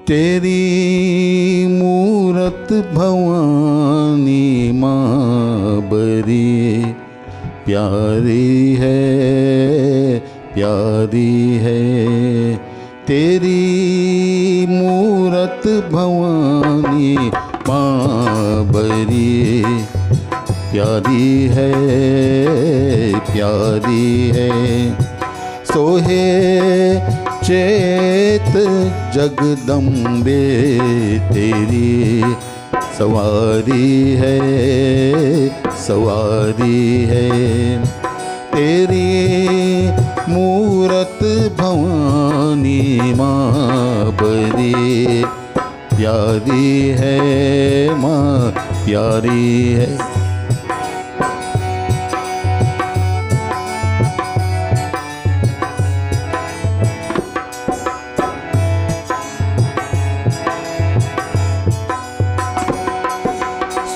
तेरी मूरत भवानी माँ बड़ी प्यारी है, प्यारी है। तेरी मूरत भवानी माँ बड़ी प्यारी है, प्यारी है। सोहे चेत जगदम्बे तेरी सवारी है, सवारी है। तेरी मूरत भवानी माँ बड़ी प्यारी है, माँ प्यारी है।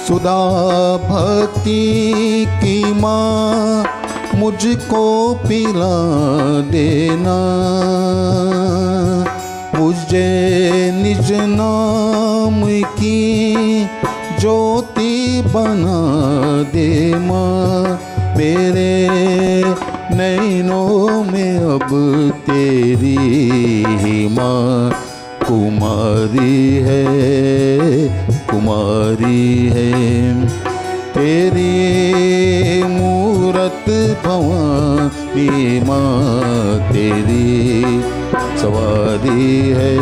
सुधा भक्ति की माँ मुझको पिला देना, मुझे निज नाम की ज्योति बना दे माँ। मेरे नैनों में अब तेरी ही माँ कुमारी है, कुमारी है। तेरी मूरत भवानी माँ तेरी सवारी है,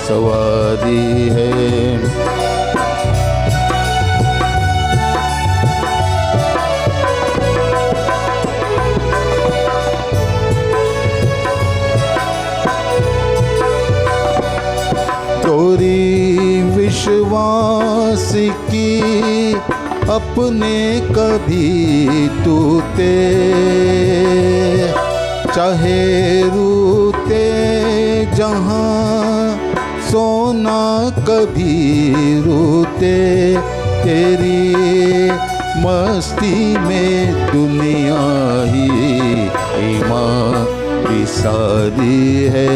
सवारी है। तोरी विश्वास की अपने कभी तूते, चाहे रूते जहाँ सोना कभी रूते। तेरी मस्ती में दुनिया ही माँ बिसारी है,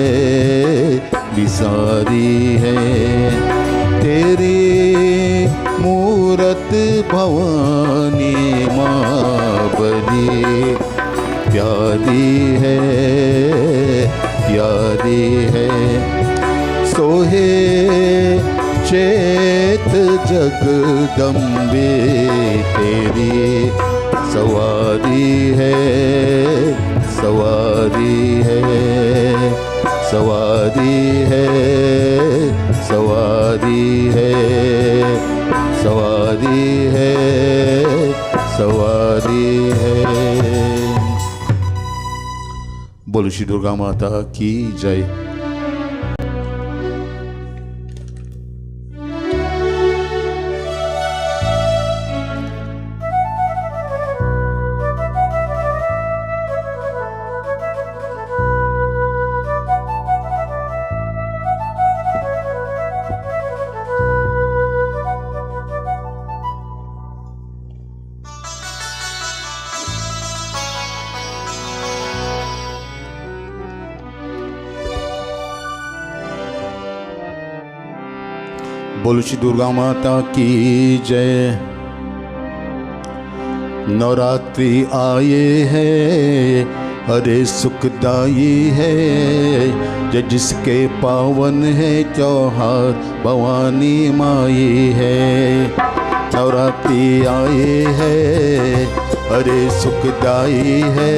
बिसारी है। तेरी मूरत भवानी माँ बड़ी प्यारी है, प्यारी है। सोहे चेत जगदम्बे तेरी सवारी है, सवारी है, सवारी है, सवारी है, सवारी है, सवारी है। बोलो श्री दुर्गा माता की जय। बोलो श्री दुर्गा माता की जय। नवरात्रि आए हैं, अरे सुखदाई है, जय जिसके पावन है त्योहार भवानी माई है। नवरात्रि आए हैं, अरे सुखदाई है,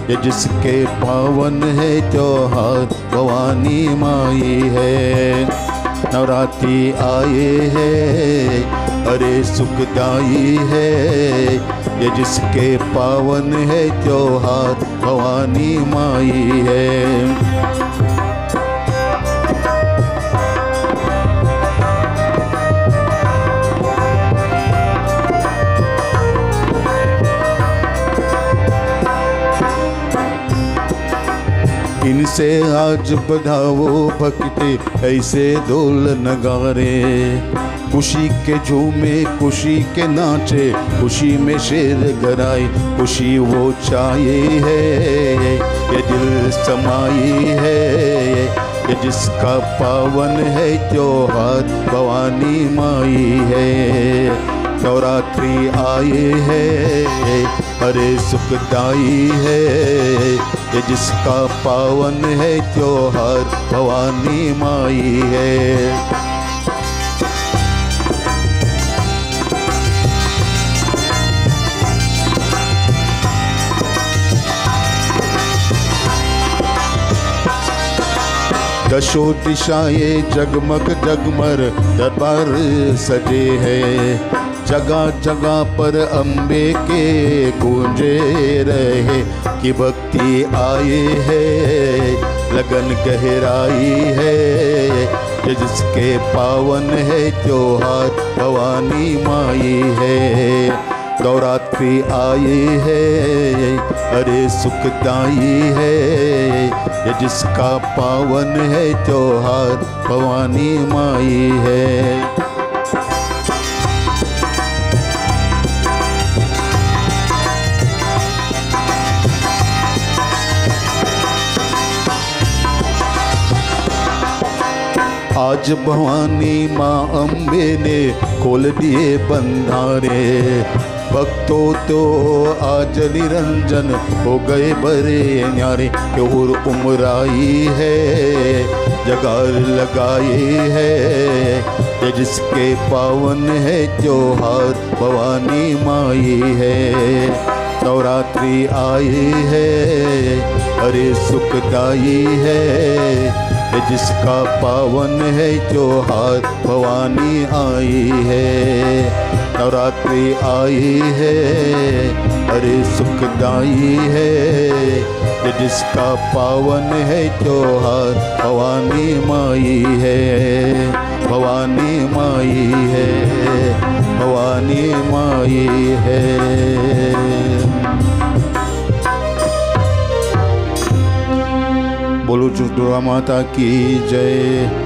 जय जिसके पावन है त्योहार भवानी माई है। नवरात्रि आए हैं, अरे सुखदाई है, ये जिसके पावन है त्योहार भवानी माई है। इनसे आज बधाओ भक्ति ऐसे ढोल नगारे, खुशी के झूमे खुशी के नाचे, खुशी में शेर गराए, खुशी वो चाहिए है ये दिल समाई है, ये जिसका पावन है त्योहार भवानी माई है। नवरात्रि आए है हरे सुखदाई है, ये जिसका पावन है त्योहार भवानी माई है। दशो दिशाएं जगमग जगमग दरबार सजे हैं, जगह जगह पर अम्बे के गूंजे रहे कि भक्ति आए है लगन गहराई है, ये जिसके पावन है त्योहार भवानी माई है। नवरात्रि आए है अरे सुखदाई है, ये जिसका पावन है त्योहार भवानी माई है। आज भवानी माँ अम्बे ने खोल दिए बंधारे, भक्तों तो आज निरंजन हो गए बड़े न्यारे, और उमराई है जगार लगाई है, ये जिसके पावन है त्योहार भवानी माई है। नवरात्रि आई है अरे सुखदाई है, ये जिसका पावन है त्योहार भवानी आई है। नवरात्रि आई है अरे सुखदाई है, ये जिसका पावन है त्योहार भवानी माई है। भवानी माई है, भवानी माई है। बोलो दुर्गा माता की जय।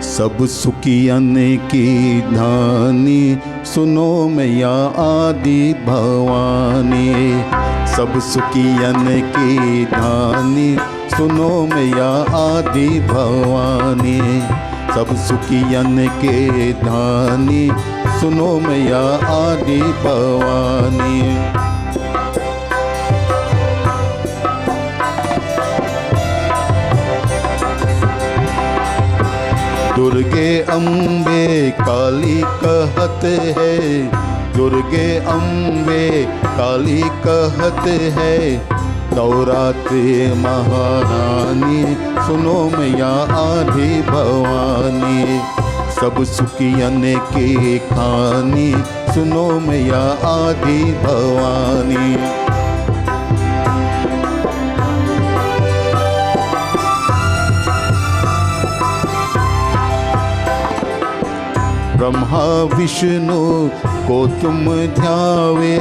सब सुखियन की धानी सुनो मैया आदि भवानी, सब सुखियन की धानी सुनो मैया आदि भवानी, सब सुखियन के धानी सुनो मैया आदि भवानी। दुर्गे अम्बे काली कहत है, दुर्गे अम्बे काली कहत है, नवरात्रि महारानी सुनो मैया आदि भवानी, सब सुखियन के खानी सुनो मैया आदि भवानी। ब्रह्मा विष्णु को तुम ध्यावे,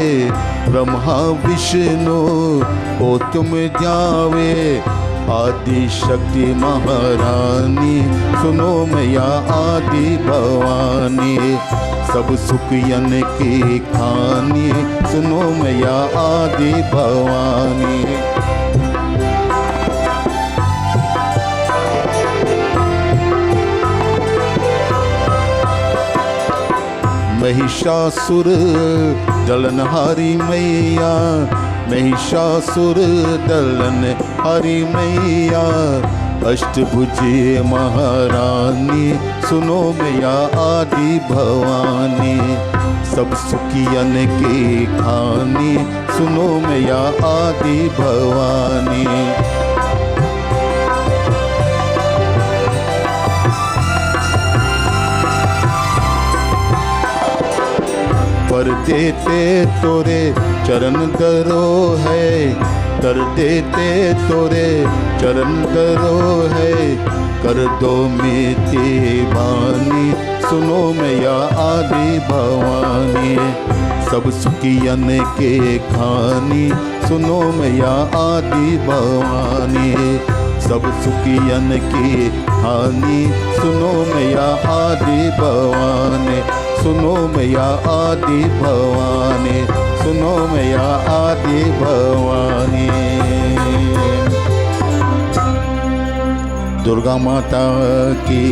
ब्रह्मा विष्णु को तुम ध्यावे, आदि शक्ति महारानी सुनो मैया आदि भवानी, सब सुखियन की खानी सुनो मैया आदि भवानी। महिषासुर दलनहारी मैया, महिषासुर दलनहारी मैया, अष्टभुजी महारानी सुनो मैया आदि भवानी, सब सुखियन के खानी सुनो मैया आदि भवानी। पर देते तोरे चरण दरो है, कर देते तोरे चरण दरो है, कर दो मीठी बानी सुनो मैया आदि भवानी, सब सुखियन के खानी सुनो मैया आदि भवानी। सब सुखियन की हानि सुनो मैया आदि भवानी। सुनो मैया आदि भवानी। सुनो मैया आदि भवानी। दुर्गा माता की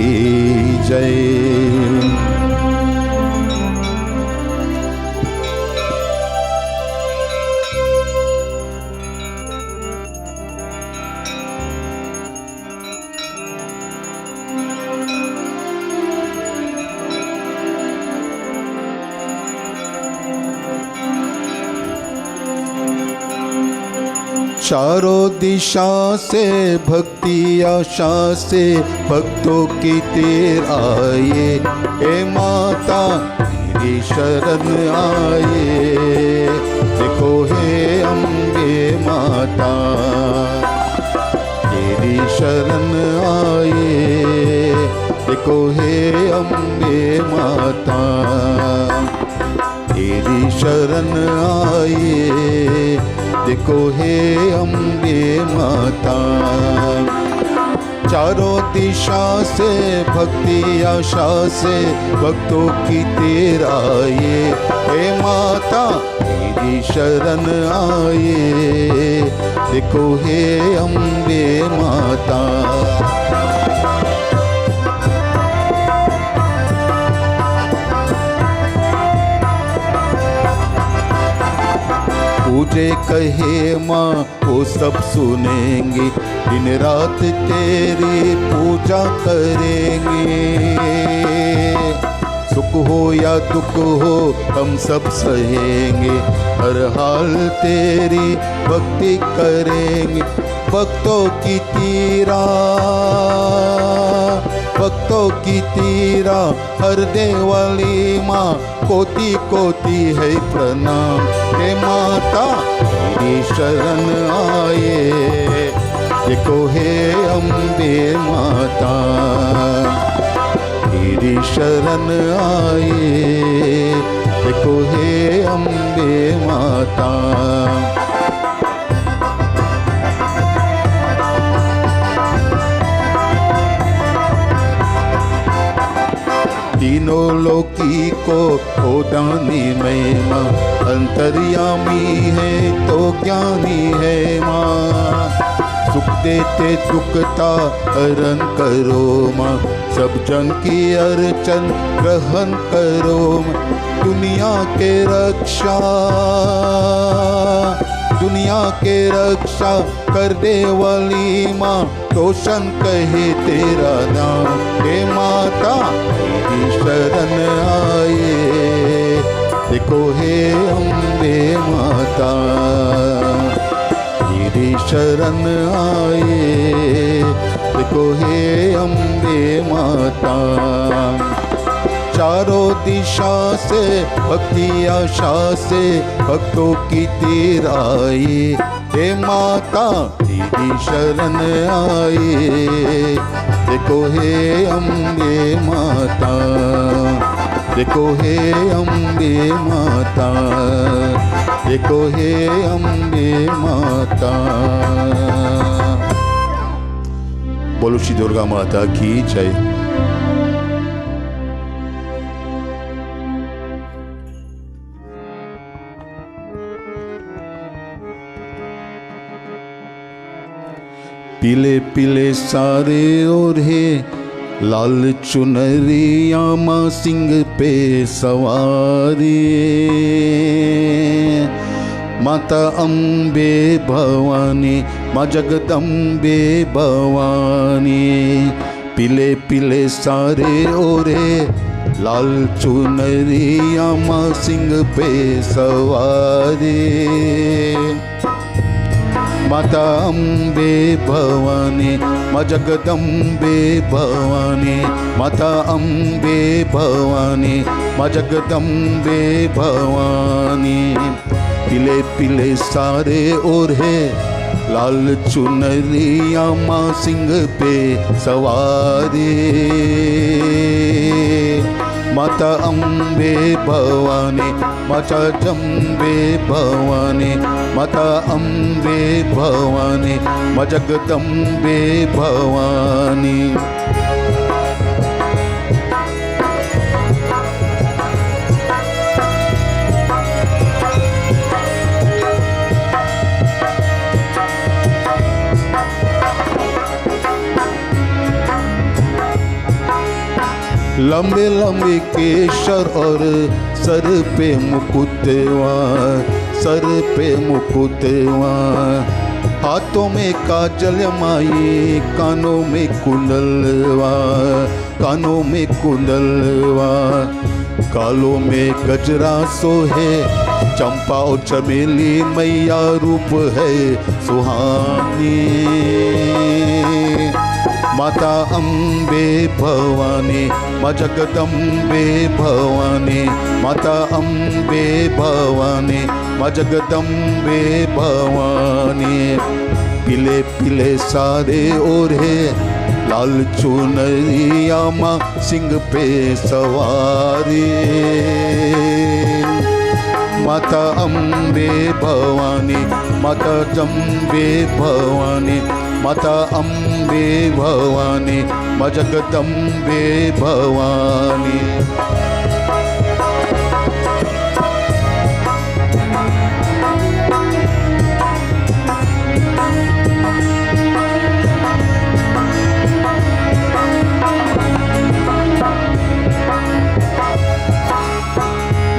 जय। चारों दिशा से भक्ति आशा से भक्तों की तीर आए। ए माता तेरी शरण आए। देखो हे अम्बे माता तेरी शरण आए। देखो हे अम्बे माता तेरी शरण आए। देखो हे अम्बे माता। चारों दिशा से भक्ति आशा से भक्तों की तीर आए। हे माता तेरी शरण आए। देखो हे अम्बे माता। पूजे कहे माँ वो सब सुनेंगे। दिन रात तेरी पूजा करेंगे। सुख हो या दुख हो हम सब सहेंगे। हर हाल तेरी भक्ति करेंगे। भक्तों की तीरा भक्तों की तीरा हर देवाली माँ कोटि कोटि है प्रणाम। हे माता तेरी शरण आए। देखो हे अम्बे माता तेरी शरण आए। देखो हे अम्बे माता। तीनों लोकी को होदानी में माँ अंतर्यामी है तो ज्ञानी है माँ। सुख देते दुखता हरण करो माँ। सब जन की अर्चन ग्रहण करो माँ। दुनिया के रक्षा दुनिया के रक्षा कर दे वाली माँ। रोशन कहे तेरा नाम। हे माता तेरी शरण आए। देखो हे अम्बे माता तेरी शरण आए। देखो हे अम्बे माता। चारों दिशा से भक्ति आशा से भक्तों की तीर आए। हे माता तेरी शरण आए। देखो हे अम्बे माता। देखो हे अम्बे माता। देखो हे अम्बे माता। बोलो श्री दुर्गा माता की जय। पीले पीले सारे ओढ़े लाल चुनरिया माँ सिंह पे सवारी। माता अम्बे भवानी माँ जगदम्बे भवानी। पीले पीले सारे ओढ़े लाल चुनरिया माँ सिंह पे सवारी। माता अम्बे भवानी माँ जगदम्बे भवानी। माता अम्बे भवानी माँ जगदम्बे भवानी। पीले पीले सारे ओढ़े लाल चुनरिया माँ सिंह पे सवारी। माता अम्बे भवानी, माता जम्बे भवानी, माता अम्बे भवानी, माँ जगदम्बे भवानी। लंबे लंबे केशर और सर पे मुकुटवा, सर पे मुकुटवा, हाथों में काजल माई, कानों में कुंडलवा, कानों में कुंडलवा, गालों में गजरा सोहे, चंपा और चमेली मैया रूप है सुहानी। माता अम्बे भवानी, माँ जगदम्बे भवानी, माता अम्बे भवानी, माँ जगदम्बे भवानी। पीले पीले सारे ओढ़े लाल चुनरिया, माँ सिंह पे सवारी। माता अम्बे भवानी, माता जम्बे भवानी, माता अम्बे भवानी, माँ जगदम्बे भवानी।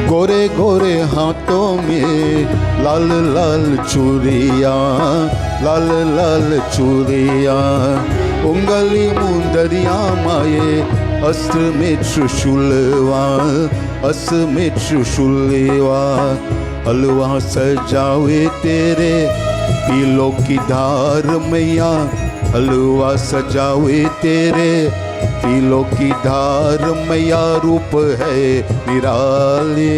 गोरे गोरे हाथों में लाल लाल चूड़िया, लाल लाल चूड़िया, उंगली मुंदरिया माये, अस्त्र में त्रिशूलवा, अस्त्र में त्रिशूलवा। हलवा सजावे तेरे पीलों की धार मैया, हलवा सजावे तेरे पीलों की धार मैया, रूप है निराले।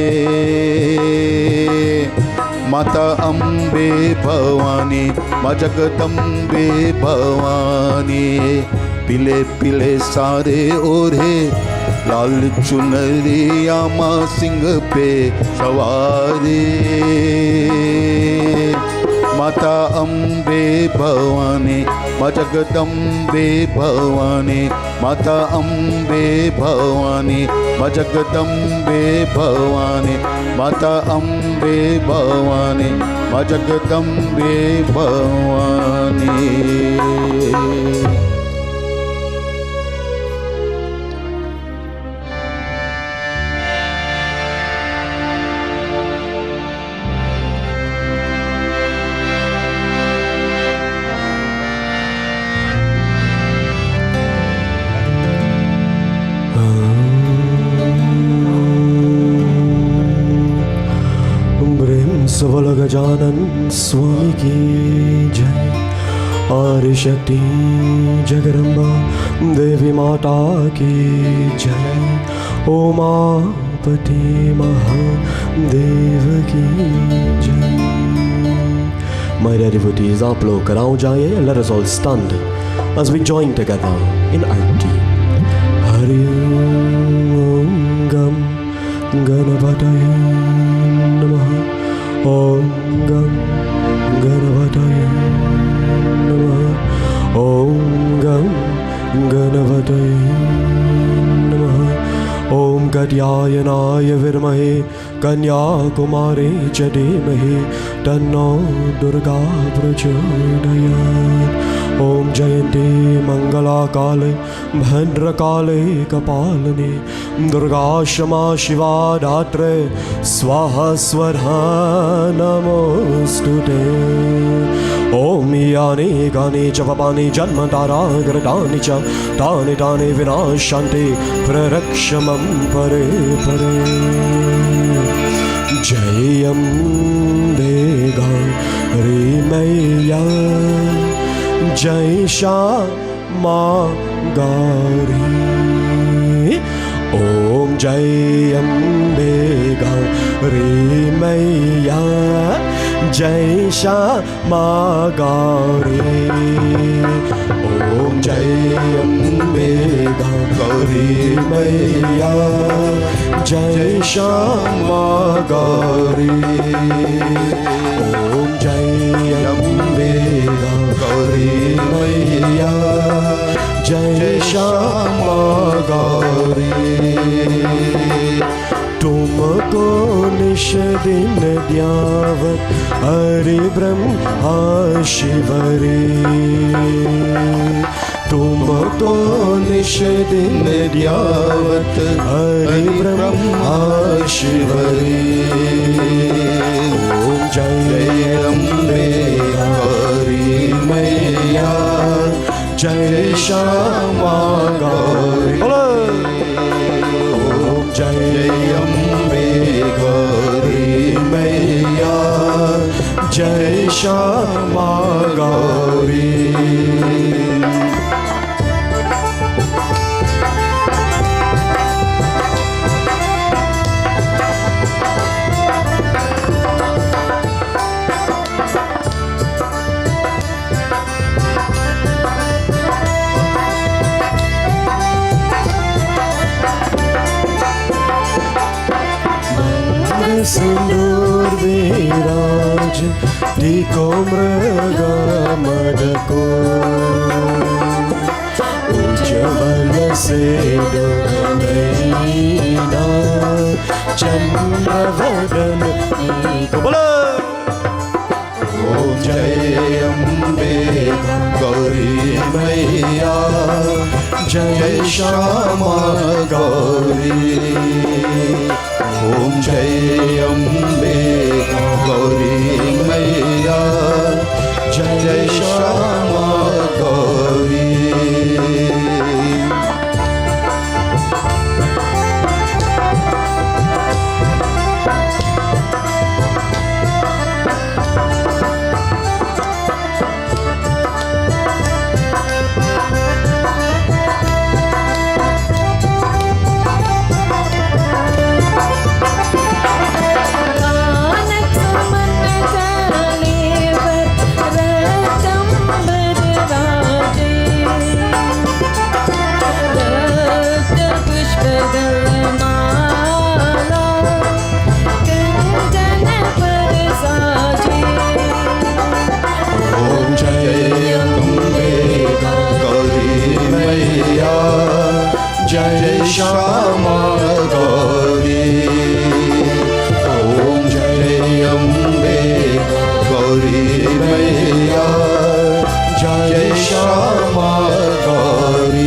माता अम्बे भवानी, माँ जगदम्बे भवानी। पीले पीले सारे ओढ़े लाल चुनरिया, माँ सिंह पे सवारी। माता अम्बे भवानी, माँ जगदम्बे भवानी, माता अम्बे भवानी, माँ जगदम्बे भवानी, माता अम्बे भवानी, माँ जगदम्बे भवानी। सबल गजानन स्वामी की जय। आदिशक्ति जगदम्बा देवी माता की जय। उमापति महादेव की जय। My dear devotees, आप लोग कराओ जाइए. Let us all stand as we join together in Arti. Hari Om Gam Ganapataye Namaha. Om Gam Ganapataye Namaha. Om Gam Ganapataye Namaha. Om Katyayanaaya Virmahe Kanyakumare च धीमहि तन्नो दुर्गा प्रचोदयात्. ओम जयंती मंगला काले भद्रकाले कपालिनी दुर्गा क्षमा शिवा धात्रे स्वाहा स्वधा नमोस्तुते. ओम यानि गानि च पापानि जन्मतारागृतानि च तानि तानि विनाशन्ति प्ररक्ष मम परे परे. जय अम्बे गौरी मैया जय श्यामा गौरी. ओम जय अम्बे गौरी मैया जय श्यामा गौरी. ओम जय अम्बे गौरी मैया जय श्यामा गौरी ओम जय अम्बे गौरी मैया जय श्यामा गौरी तुमको निश दिन द्यावत हरि ब्रह्मा शिवरी तुमको निश दिन द्यावत हरि ब्रह्मा शिवरी ओम जय अम्बे गौरी मैया जय श्यामा गौरी ओम जय अम्बे गौरी मैया जय श्यामा गौरी सिंदूर विराज टीको मृगा मदको उज्ज्वल से डोलैना चंद्रवदन ओम जय अम्बे गौरी मैया जय श्यामा गौरी ओम जय अम्बे गौरी मैया जय श्यामा गौरी जय श्यामा गौरी ओम जय अम्बे गौरी मैया जय श्यामा गौरी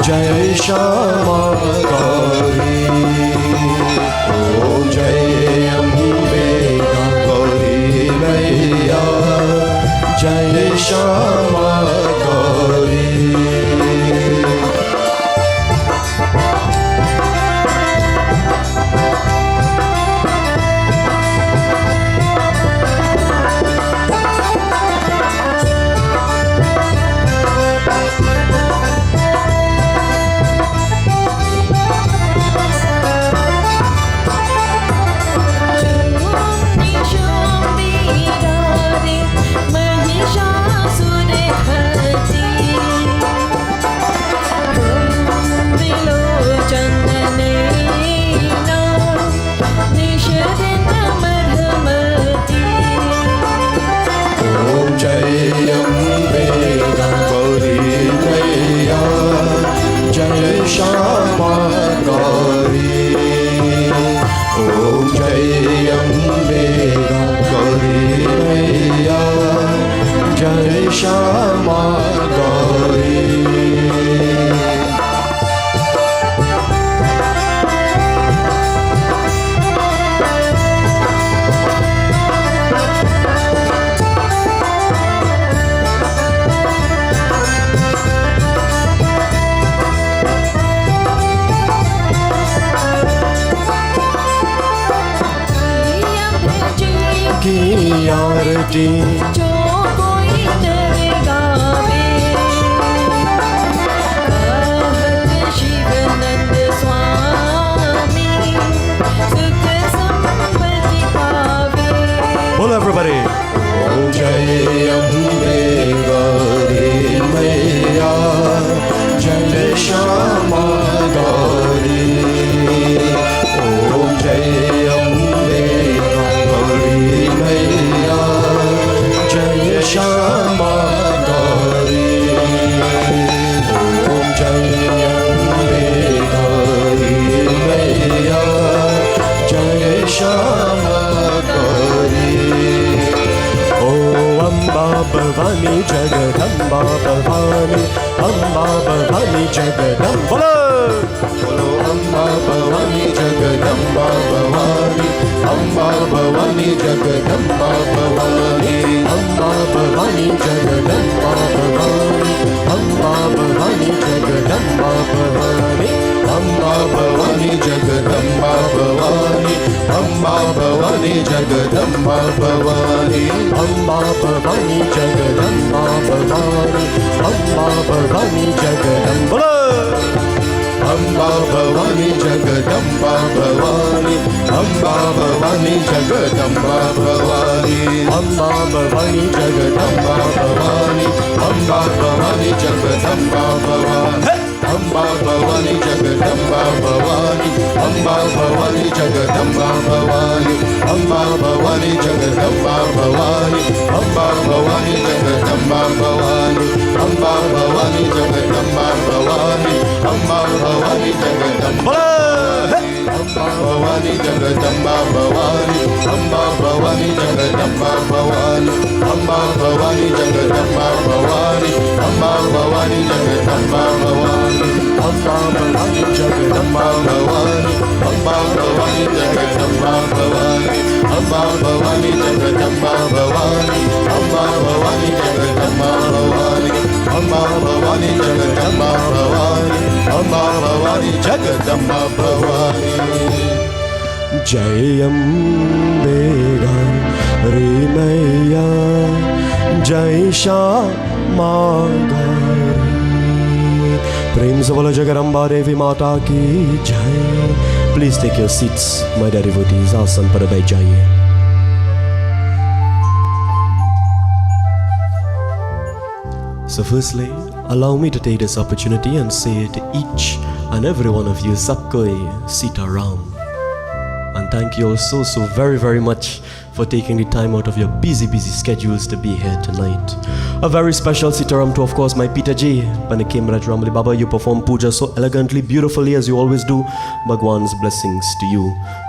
जय श्यामा गौरी ओम जय अम्बे गौरी मैया जय श्यामा गौरी Mahishasur आरती जो कोई तेरे गावे कहत शिवानंद स्वामी सुख संपत्ति पावे बोलो everybody ओम जय अम्बे गौरी मैया जय श्यामा गौरी ओम जय अम्बे गौरी मैया जय श्यामा गौरी ओम जय अम्बे गौरी मैया जय श्यामा गौरी ओ अम्बा भवानी जगदम्बा भवानी अम्बा भवानी जगदम्बा बोलो अम्बा भवानी जगदम्बा भवानी अम्बा भवानी जगदम्बा भवानी अम्बा भवानी जगदम्बा भवानी अम्बा भवानी जगदम्बा भवानी अम्बा भवानी जगदम्बा भवानी अम्बा भवानी जगदम्बा भवानी अम्बा भवानी जगदम्बा भवानी अम्बा भवानी जगदम्बा अम्बा भवानी जगदम्बा भवानी अम्बा भवानी जगदम्बा भवानी अम्बा भवानी जगदम्बा भवानी अम्बा भवानी जगदम्बा भवानी अम्बा भवानी जगदम्बा भवानी अम्बा भवानी जगदम्बा भवानी अम्बा भवानी जगदम्बा भवानी अम्बा भवानी जगदम्बा भवानी अम्बा भवानी जगदम्बा भवानी अम्बा भवानी जगदम्बा अम्बा भवानी जगदम्बा भवानी अम्बा भवानी जगदम्बा भवानी अम्बा भवानी जगदम्बा भवानी अम्बा भवानी जगदम्बा भवानी अम्बा भवानी जगदम्बा भवानी अम्बा भवानी जगदम्बा भवानी अम्बा भवानी जगदम्बा भवानी अम्बा भवानी जगदम्बा भवानी अम्बा भवानी जगदम्बा भवानी अम्बा भवानी जगदम्बा भवानी जय अम्बे गौरी मैया जय श्यामा गौरी प्रेम से बोलो जगदम्बा देवी माता की जय please take your seats my dear devotees आसन पर बैठ जाइए So firstly, allow me to take this opportunity and say to each and every one of you, Sabkoi Sitaram. And thank you all so very much for taking the time out of your busy schedules to be here tonight. A very special Sitaram to, of course, my Peter J. Panakim Ajay Rambally Baba, you perform puja so elegantly, beautifully as you always do. Bhagwan's blessings to you.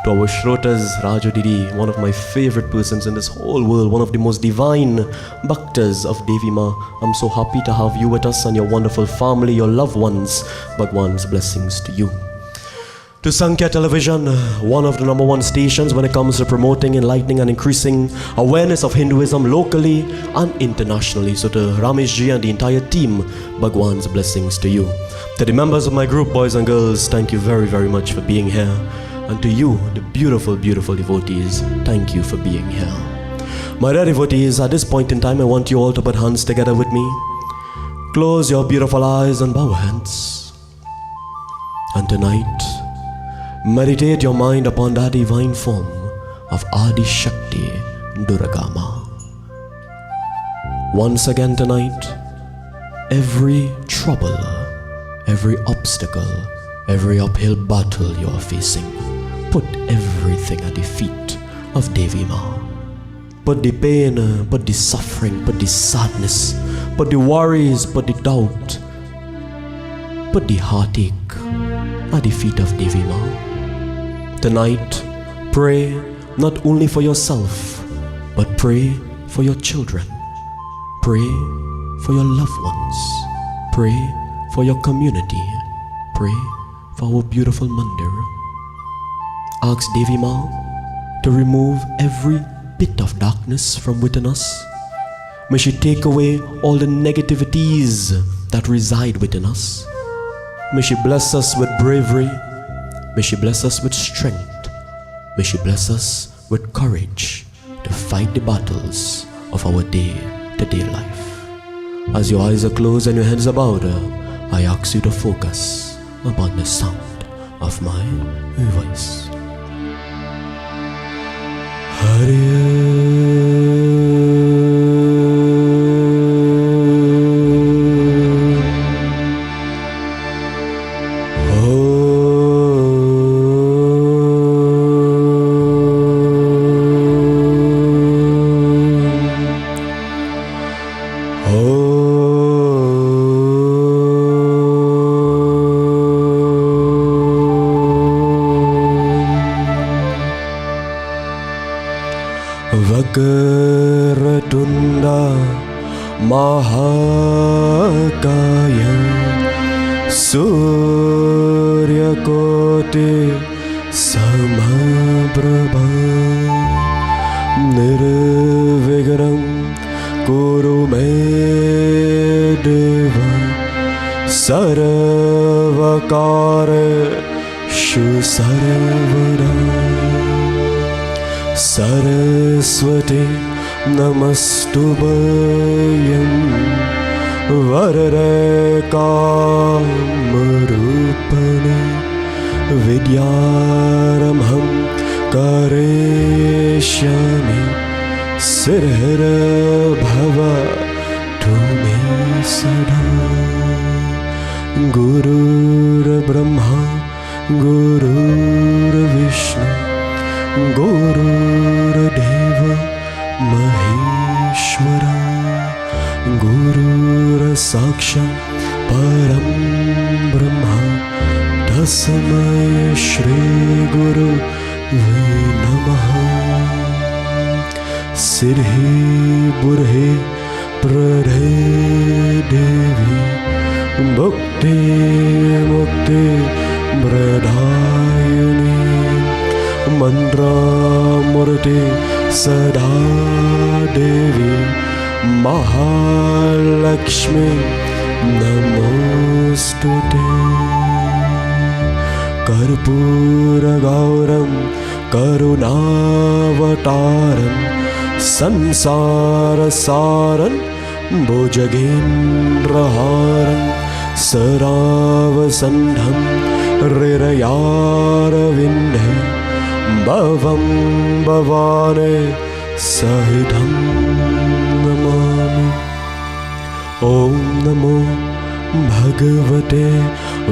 To our Shrotas, Raju Didi, one of my favorite persons in this whole world, one of the most divine bhaktas of Devi Ma. I'm so happy to have you with us and your wonderful family, your loved ones. Bhagwan's blessings to you. To Sankhya Television, one of the #1 stations when it comes to promoting, enlightening and increasing awareness of Hinduism locally and internationally. So to Ramesh Ji and the entire team, Bhagwan's blessings to you. To the members of my group, boys and girls, thank you very much for being here. And to you, the beautiful devotees, thank you for being here. My dear devotees, at this point in time, I want you all to put hands together with me. Close your beautiful eyes and bow hands. And tonight, meditate your mind upon that divine form of Adi Shakti Durga Ma. Once again tonight, every trouble, every obstacle, every uphill battle you are facing, put everything at the feet of Devi Ma. Put the pain, put the suffering, put the sadness, put the worries, put the doubt, put the heartache at the feet of Devi Ma. Tonight, pray not only for yourself, but pray for your children. Pray for your loved ones. Pray for your community. Pray for our beautiful mandir. Ask Devi Ma to remove every bit of darkness from within us. May she take away all the negativities that reside within us. May she bless us with bravery. May she bless us with strength. May she bless us with courage to fight the battles of our day-to-day life. As your eyes are closed and your heads are bowed, I ask you to focus upon the sound of my voice. Vagratunda Mahakaya Suryakote Samaprabha Nirvigram Kuru me deva Sarvakare Shu Sarvada Saraswati Namastubhayam Varare Kamarupane Vidyaramham Kareshami Sirhara Bhava Tume Sada Gurur Brahma Gurur Vishnu Gurur Deva Mahishwara Gurur Saksha Param Brahma Tasmai Shri Guru Namaha Siddhi Burhe Pradhe Devi Bhakti Mukti Pradayani Mandra Murti Sada Devi Mahalakshmi Namostute Karpura Gauram Karunavataram Sansara Saran Bhujagendraharam Saravasandham Rirayaravinhe Bhavam Bhavane Sahidham Namami Om Namo Bhagavate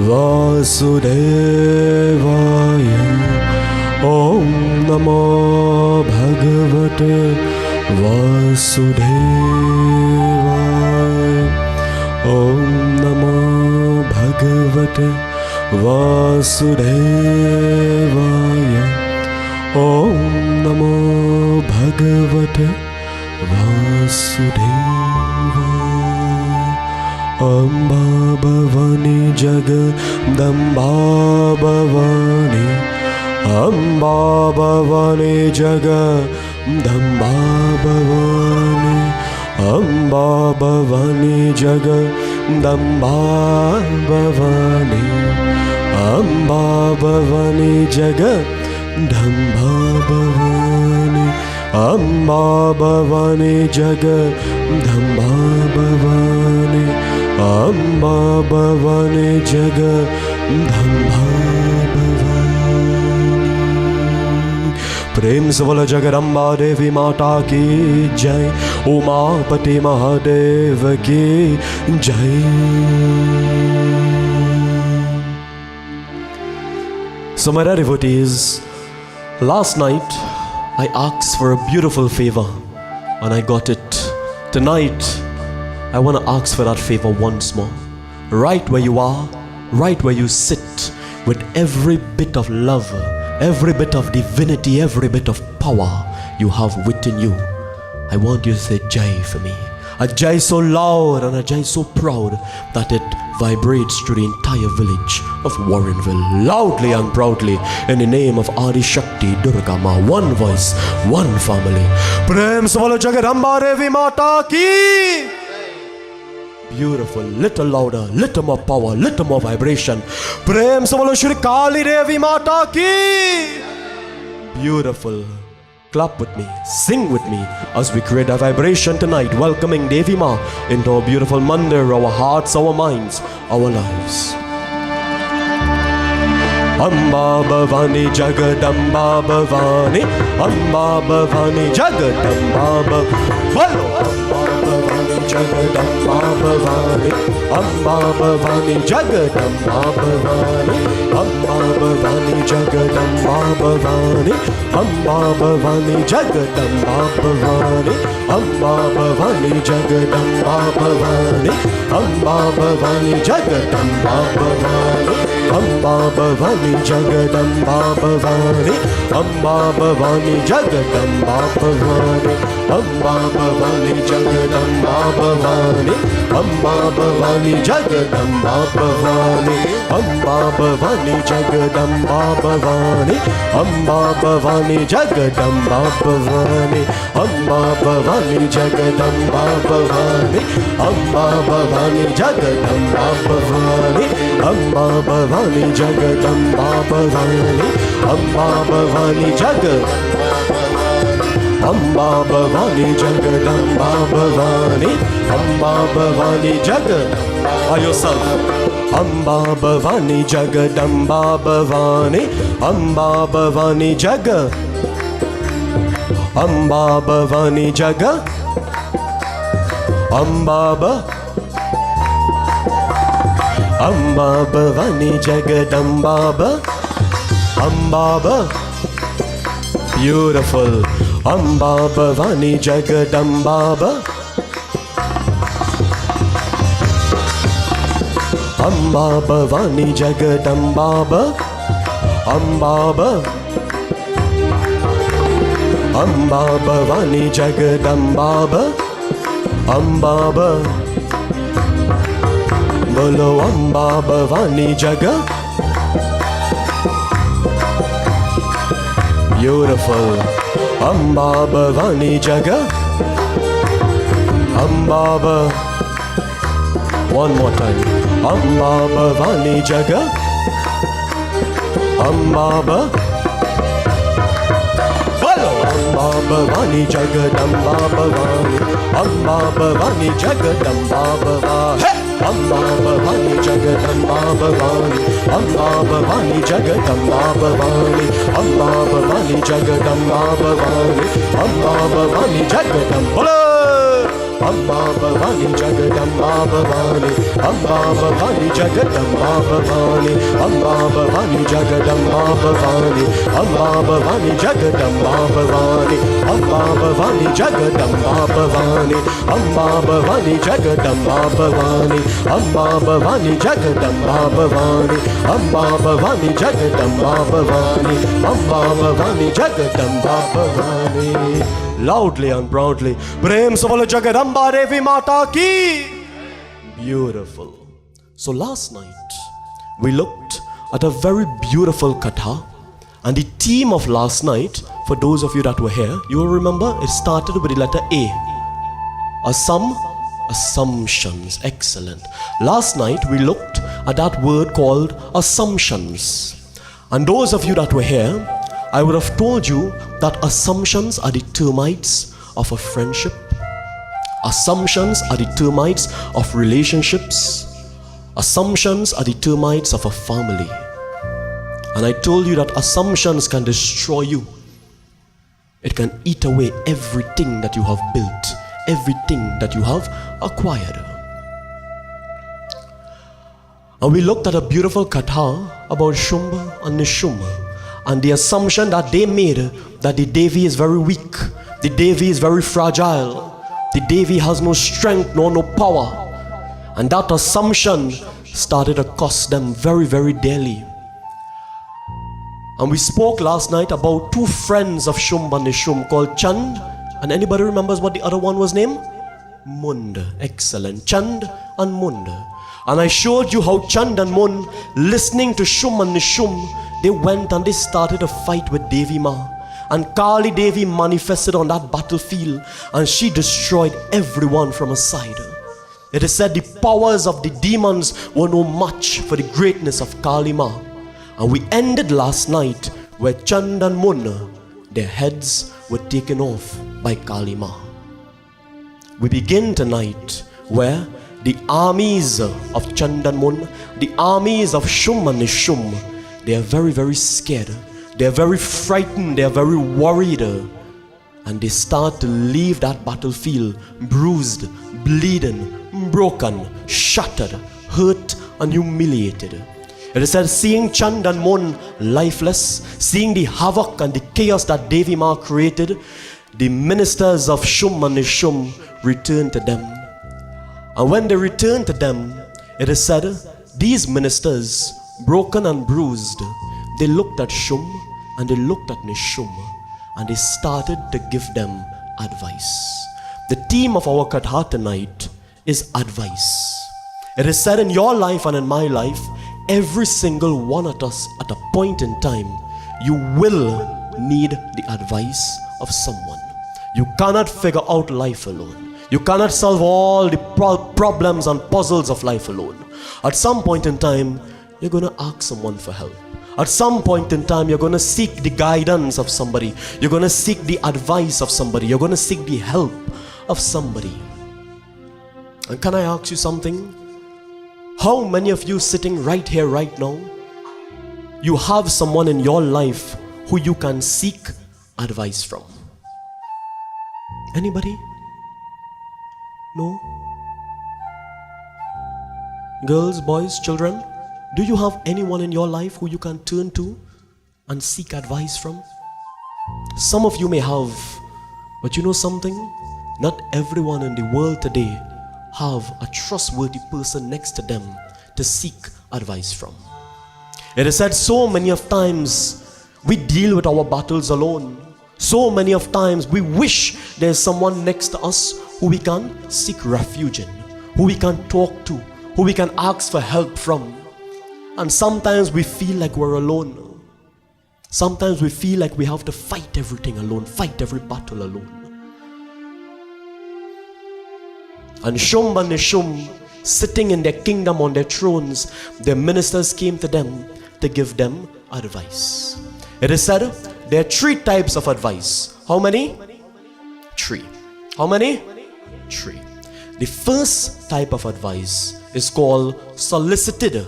Vasudevaya Om Namo Bhagavate Vasudevaya Om Namo Bhagavate Vasudevaya Om Namo Bhagavate Vasudevaya Amba Bhavani Jagadamba Bhavani Amba Bhavani Jagadamba Bhavani Amba Bhavani Jagadamba Bhavani Amba Bhavani Jagadamba Bhavani Amba Bhavani Jagadamba Bhavani Amba Bhavani Jagadamba Bhavani प्रेम से बोलो जगदम्बा देवी माता की जय उमापति महादेव की जय So my dear devotees, last night I asked for a beautiful favor and I got it. Tonight I want to ask for that favor once more. Right where you are, right where you sit, with every bit of love, every bit of divinity, every bit of power you have within you, I want you to say Jai for me. A Jai so loud and a Jai so proud that it vibrates through the entire village of Warrenville, loudly and proudly, in the name of Adi Shakti Durga Ma. One voice, one family. Prem se bolo Jagadamba Devi Mata ki. Beautiful, little louder, little more power, little more vibration. Prem se bolo Shri Kali Devi Mata ki. Beautiful. Clap with me, sing with me as we create a vibration tonight, welcoming Devi Ma into our beautiful mandir, our hearts, our minds, our lives. Amba Bhavani Jagadamba Bhavani, Amba Bhavani Jagadamba Bhavani, Jagadamba Bhavani, Amba Bhavani Jagadamba Bhavani, Amba Bhavani Jagadamba Bhavani, Amba Bhavani Jagadamba Bhavani, Amba Bhavani Jagadamba Bhavani, Amba Bhavani Jagadamba Bhavani, Amba Bhavani Jagadamba Bhavani, Amba Bhavani Jagadamba Bhavani, Amba Bhavani Jagadamba Bhavani, Amba Bhavani Jagadamba Bhavani, Amba Bhavani Jagadamba Bhavani, Amba Bhavani Jagadamba Bhavani, Amba Bhavani Jagadamba Bhavani, Amba Bhavani Jagadamba Bhavani, Amba Bhavani Jagadamba Bhavani, Amba Bhavani Amba Bhavani Jagadamba Bhavani, Amba Bhavani by yourself. Amba Bhavani Jagadamba Bhavani, Amba Bhavani Amba Bhavani Amba Bhavani Jagadamba Amba beautiful. Amba Bhavani Jagadamba Amba Bhavani Jagadamba Amba Bhavani Jagadamba Amba Bolo Amba Bhavani beautiful. Amba Bhavani Amba one more time. Amba Bhavani Amba Amba Bhavani Jagadamba Bhavani, Amba Bhavani Jagadamba Bhavani, Amba Bhavani Jagadamba Bhavani, Amba Bhavani Jagadamba Bhavani, Amba Bhavani Jagadamba Bhavani, Amba Bhavani Jagadamba Amba Bhavani Jagadamba Bhavani, Amba Bhavani Jagadamba Bhavani, Amba Bhavani Jagadamba Bhavani, Amba Bhavani Jagadamba Bhavani, Amba Bhavani Jagadamba Bhavani, Amba Bhavani Jagadamba Bhavani, Amba Bhavani Jagadamba Bhavani, Amba Bhavani Jagadamba Bhavani, Amba Bhavani Jagadamba Bhavani. Loudly and proudly, Prem Savala Jagadamba Devi Mata ki. Beautiful. So last night we looked at a very beautiful katha, and the theme of last night, for those of you that were here, you will remember it started with the letter A. Assumptions. Excellent. Last night we looked at that word called assumptions, and those of you that were here, I would have told you that assumptions are the termites of a friendship. Assumptions are the termites of relationships. Assumptions are the termites of a family. And I told you that assumptions can destroy you. It can eat away everything that you have built, everything that you have acquired. And we looked at a beautiful katha about Shumba and Nishumba, and the assumption that they made that the Devi is very weak, the Devi is very fragile, the Devi has no strength nor no power. And that assumption started to cost them very, very dearly. And we spoke last night about two friends of Shumba and Nishum called Chand, and anybody remembers what the other one was named? Mund. Excellent. Chand and Mund. And I showed you how Chand and Mund, listening to Shum and Nishum, they went and they started a fight with Devi Ma. And Kali Devi manifested on that battlefield, and she destroyed everyone from her side. It is said the powers of the demons were no match for the greatness of Kali Ma. And we ended last night where Chand and Munna, their heads were taken off by Kalima. We begin tonight where the armies of Chandanmun, the armies of Shum and Nishum, they are very, very scared. They are very frightened. They are very worried. And they start to leave that battlefield bruised, bleeding, broken, shattered, hurt and humiliated. It is said, seeing Chandanmun lifeless, seeing the havoc and the chaos that Devi Ma created, the ministers of Shum and Nishum returned to them. And when they returned to them, it is said, these ministers, broken and bruised, they looked at Shum and they looked at Nishum and they started to give them advice. The theme of our Katha tonight is advice. It is said in your life and in my life, every single one of us at a point in time, you will need the advice of someone. You cannot figure out life alone. You cannot solve all the problems and puzzles of life alone. At some point in time, you're going to ask someone for help. At some point in time, you're going to seek the guidance of somebody. You're going to seek the advice of somebody. You're going to seek the help of somebody. And can I ask you something? How many of you sitting right here, right now, you have someone in your life who you can seek advice from? Anybody? No? Girls, boys, children, do you have anyone in your life who you can turn to and seek advice from? Some of you may have, but you know something? Not everyone in the world today have a trustworthy person next to them to seek advice from. It is said so many of times we deal with our battles alone. So many of times we wish there's someone next to us who we can seek refuge in, who we can talk to, who we can ask for help from. And sometimes we feel like we're alone. Sometimes we feel like we have to fight everything alone, fight every battle alone. And Shum and Nishum, sitting in their kingdom on their thrones, their ministers came to them to give them advice. It is said there are 3 types of advice. How many? 3. How many? 3. The first type of advice is called solicited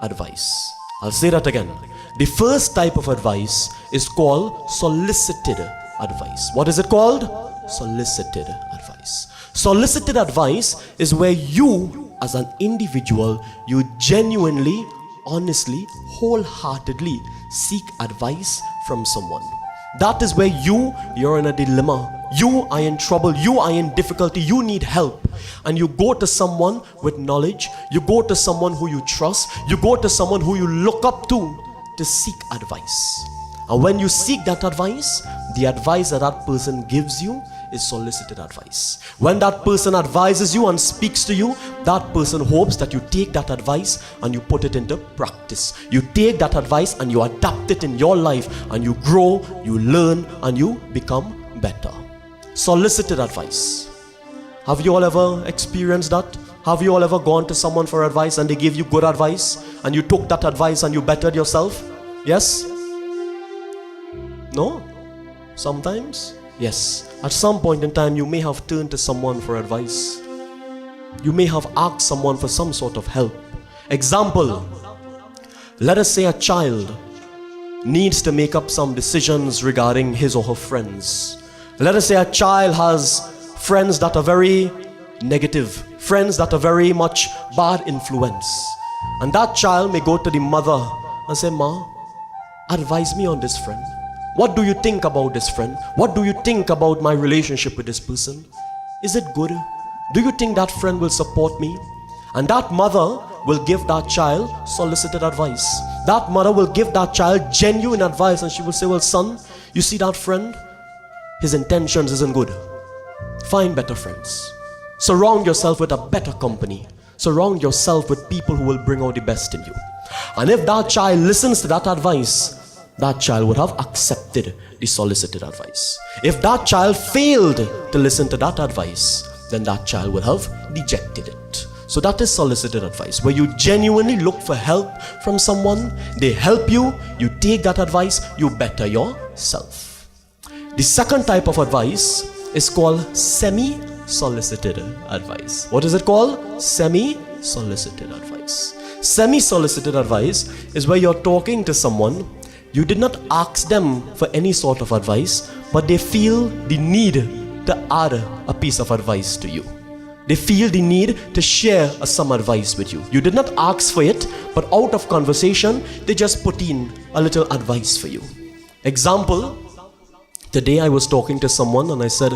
advice. I'll say that again. The first type of advice is called solicited advice. What is it called? Solicited advice. Solicited advice is where you, as an individual, you genuinely, honestly, wholeheartedly seek advice from someone. That is where you're in a dilemma. You are in trouble. You are in difficulty. You need help. And you go to someone with knowledge. You go to someone who you trust. You go to someone who you look up to seek advice. And when you seek that advice, the advice that that person gives you is solicited advice. When that person advises you and speaks to you, that person hopes that you take that advice and you put it into practice. You take that advice and you adapt it in your life and you grow, you learn and you become better. Solicited advice. Have you all ever experienced that? Have you all ever gone to someone for advice and they gave you good advice and you took that advice and you bettered yourself? Yes? No? Sometimes? Yes. At some point in time, you may have turned to someone for advice. You may have asked someone for some sort of help. Example, let us say a child needs to make up some decisions regarding his or her friends. Let us say a child has friends that are very negative, friends that are very much bad influence. And that child may go to the mother and say, "Ma, advise me on this friend. What do you think about this friend? What do you think about my relationship with this person? Is it good? Do you think that friend will support me?" And that mother will give that child solicited advice. That mother will give that child genuine advice and she will say, "Well, son, you see that friend? His intentions isn't good. Find better friends. Surround yourself with a better company. Surround yourself with people who will bring out the best in you." And if that child listens to that advice, that child would have accepted the solicited advice. If that child failed to listen to that advice, then that child would have rejected it. So that is solicited advice, where you genuinely look for help from someone, they help you, you take that advice, you better yourself. The second type of advice is called semi-solicited advice. What is it called? Semi-solicited advice. Semi-solicited advice is where you're talking to someone, you did not ask them for any sort of advice, but they feel the need to add a piece of advice to you. They feel the need to share some advice with you. You did not ask for it, but out of conversation, they just put in a little advice for you. Example, today I was talking to someone and I said,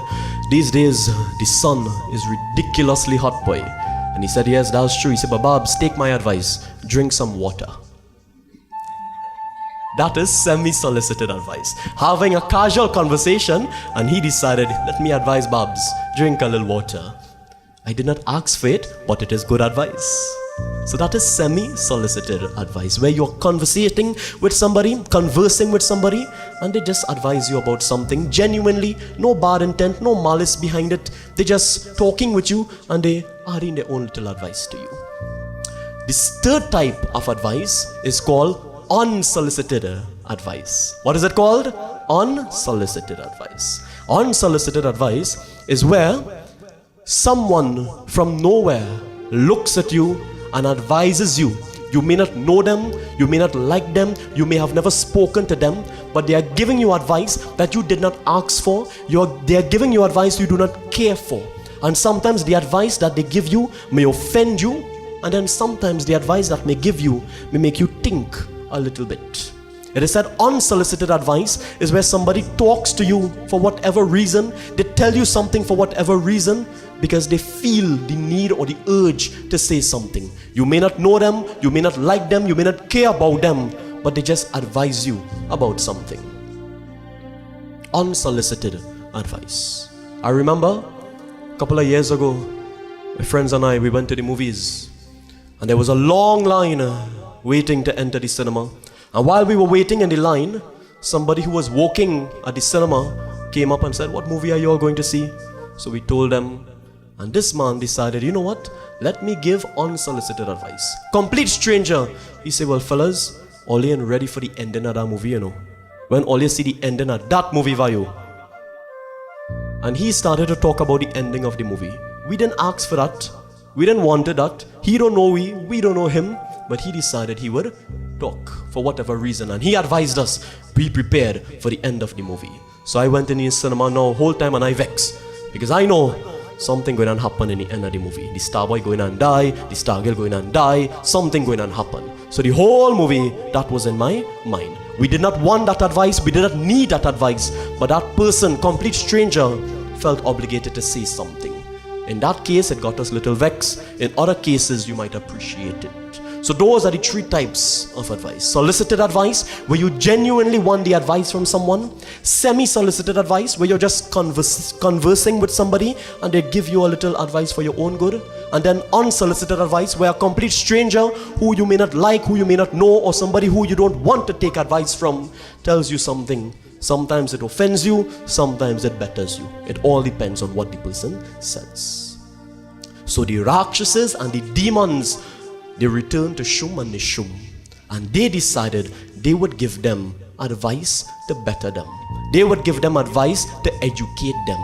these days the sun is ridiculously hot, boy. And he said, yes, that's true. He said, but Babs, take my advice, drink some water. That is semi-solicited advice. Having a casual conversation and he decided, let me advise Babs, drink a little water. I did not ask for it, but it is good advice. So that is semi-solicited advice, where you're conversing with somebody, and they just advise you about something genuinely, no bad intent, no malice behind it. They're just talking with you and they are in their own little advice to you. This third type of advice is called unsolicited advice. What is it called? Unsolicited advice. Unsolicited advice is where someone from nowhere looks at you and advises you. You may not know them, you may not like them, you may have never spoken to them, but they are giving you advice that you did not ask for. They are giving you advice you do not care for. And sometimes the advice that they give you may offend you, and then sometimes the advice that may give you may make you think a little bit. It is that unsolicited advice is where somebody talks to you for whatever reason. They tell you something for whatever reason because they feel the need or the urge to say something. You may not know them, you may not like them, you may not care about them, but they just advise you about something. Unsolicited advice. I remember a couple of years ago, my friends and I, we went to the movies and there was a long line waiting to enter the cinema. And while we were waiting in the line, somebody who was working at the cinema came up and said, what movie are you all going to see? So we told them, and this man decided, you know what? Let me give unsolicited advice. Complete stranger. He said, well, fellas, all you ready for the ending of that movie, you know? When all you see the ending of that movie, Vayu. And he started to talk about the ending of the movie. We didn't ask for that. We didn't want that. He don't know we don't know him. But he decided he would talk for whatever reason. And he advised us, be prepared for the end of the movie. So I went in the cinema now whole time and I vex. Because I know something going to happen in the end of the movie. The star boy going to die, the star girl going to die, something going to happen. So the whole movie, that was in my mind. We did not want that advice, we did not need that advice. But that person, complete stranger, felt obligated to say something. In that case, it got us a little vexed. In other cases, you might appreciate it. So those are the three types of advice. Solicited advice, where you genuinely want the advice from someone. Semi-solicited advice, where you're just conversing with somebody and they give you a little advice for your own good. And then unsolicited advice, where a complete stranger who you may not like, who you may not know, or somebody who you don't want to take advice from tells you something. Sometimes it offends you, sometimes it betters you. It all depends on what the person says. So the Rakshasas and the demons, they returned to Shum and Nishum, and they decided they would give them advice to better them. They would give them advice to educate them.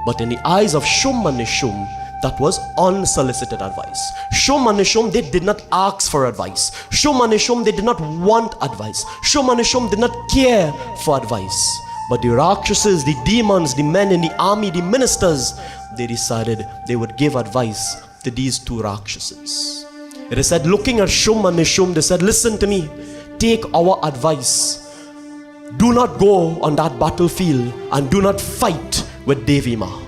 But in the eyes of Shum and Nishum, that was unsolicited advice. Shum and Nishum, they did not ask for advice. Shum and Nishum, they did not want advice. Shum and Nishum did not care for advice. But the Rakshasas, the demons, the men in the army, the ministers, they decided they would give advice to these two Rakshasas. It is said, looking at Shum and Nishum, they said, listen to me, take our advice. Do not go on that battlefield and do not fight with Devima.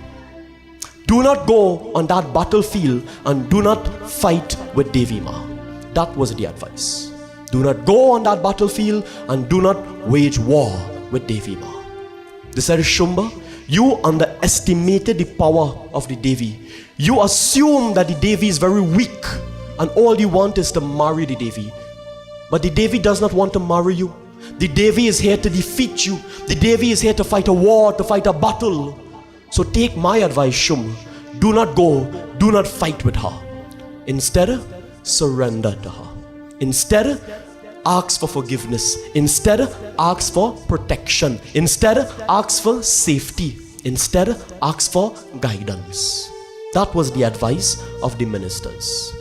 Do not go on that battlefield and do not fight with Devima. That was the advice. Do not go on that battlefield and do not wage war with Devima. They said, Shumba, you underestimated the power of the Devi. You assume that the Devi is very weak and all you want is to marry the Devi. But the Devi does not want to marry you. The Devi is here to defeat you. The Devi is here to fight a war, to fight a battle. So take my advice, Shum. Do not go, do not fight with her. Instead, surrender to her. Instead, ask for forgiveness. Instead, ask for protection. Instead, ask for safety. Instead, ask for guidance. That was the advice of the ministers.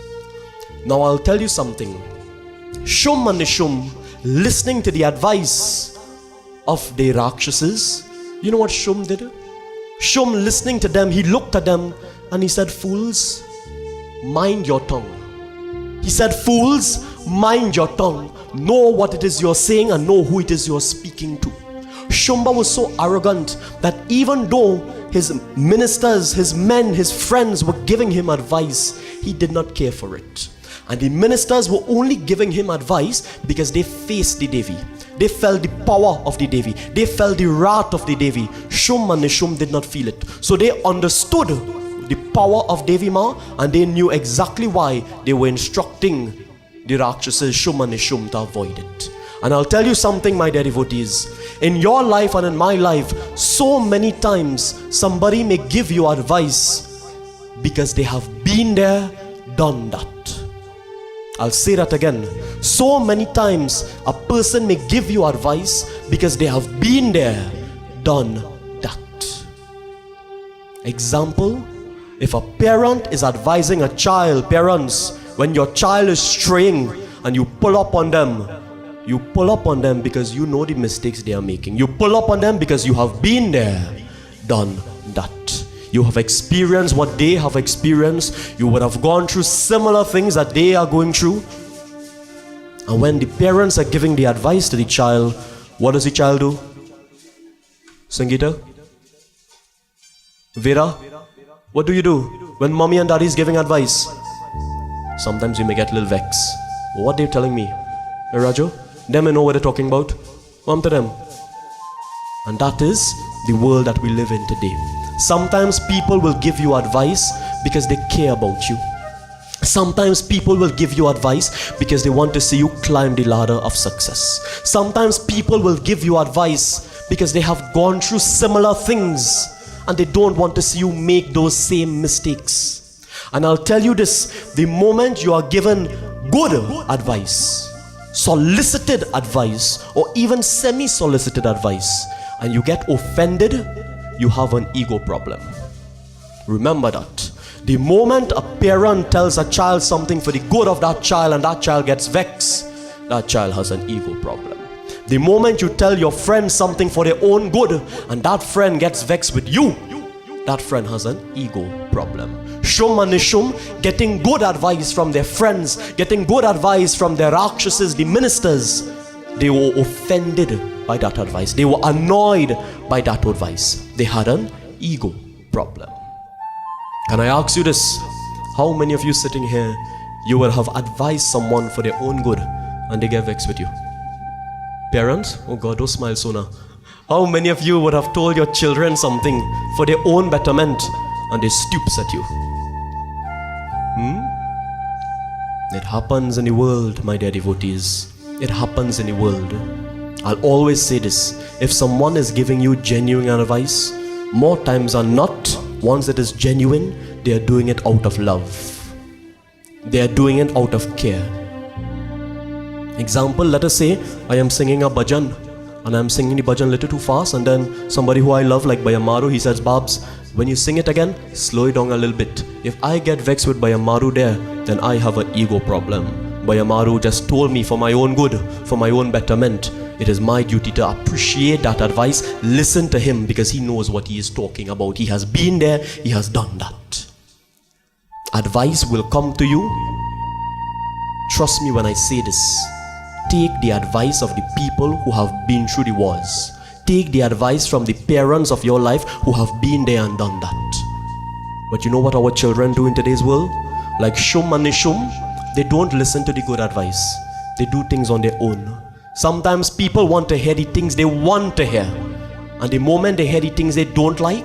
Now I'll tell you something. Shum and Nishum, listening to the advice of the Rakshasas, you know what Shum did? Shum, listening to them, he looked at them and he said, fools, mind your tongue. He said, fools, mind your tongue. Know what it is you're saying and know who it is you're speaking to. Shumba was so arrogant that even though his ministers, his men, his friends were giving him advice, he did not care for it. And the ministers were only giving him advice because they faced the Devi. They felt the power of the Devi. They felt the wrath of the Devi. Shum and Nishum did not feel it. So they understood the power of Devi Ma, and they knew exactly why they were instructing the Rakshasas, Shum and Nishum, to avoid it. And I'll tell you something, my dear devotees. In your life and in my life, so many times somebody may give you advice because they have been there, done that. I'll say that again. So many times a person may give you advice because they have been there, done that. Example, if a parent is advising a child, parents, when your child is straying and you pull up on them, you pull up on them because you know the mistakes they are making. You pull up on them because you have been there, done that. You have experienced what they have experienced. You would have gone through similar things that they are going through. And when the parents are giving the advice to the child, what does the child do? Sangeeta? Vera? What do you do when mommy and daddy is giving advice? Sometimes you may get a little vexed. What are they telling me? Rajo? Them know what they're talking about. Come to them. And that is the world that we live in today. Sometimes people will give you advice because they care about you. Sometimes people will give you advice because they want to see you climb the ladder of success. Sometimes people will give you advice because they have gone through similar things and they don't want to see you make those same mistakes. And I'll tell you this, the moment you are given good advice, solicited advice, or even semi-solicited advice, and you get offended, you have an ego problem. Remember that. The moment a parent tells a child something for the good of that child and that child gets vexed, that child has an ego problem. The moment you tell your friend something for their own good and that friend gets vexed with you, that friend has an ego problem. Shum and Nishum, getting good advice from their friends, getting good advice from their Rakshasas, the ministers, they were offended by that advice. They were annoyed by that advice. They had an ego problem. Can I ask you this? How many of you sitting here, you will have advised someone for their own good and they get vexed with you? Parents? Oh God, don't smile so now. How many of you would have told your children something for their own betterment and they stoops at you? It happens in the world, my dear devotees. It happens in the world. I'll always say this. If someone is giving you genuine advice, more times than not, once it is genuine, they are doing it out of love. They are doing it out of care. Example, let us say I am singing a bhajan and I'm singing the bhajan a little too fast, and then somebody who I love, like Bayamaru, he says, Babs, when you sing it again, slow it down a little bit. If I get vexed with Bayamaru there, then I have an ego problem. Bayamaru just told me for my own good, for my own betterment. It is my duty to appreciate that advice, listen to him because he knows what he is talking about. He has been there, he has done that. Advice will come to you. Trust me when I say this. Take the advice of the people who have been through the wars. Take the advice from the parents of your life who have been there and done that. But you know what our children do in today's world? Like Shum and Nishum, they don't listen to the good advice. They do things on their own. Sometimes people want to hear the things they want to hear. And the moment they hear the things they don't like,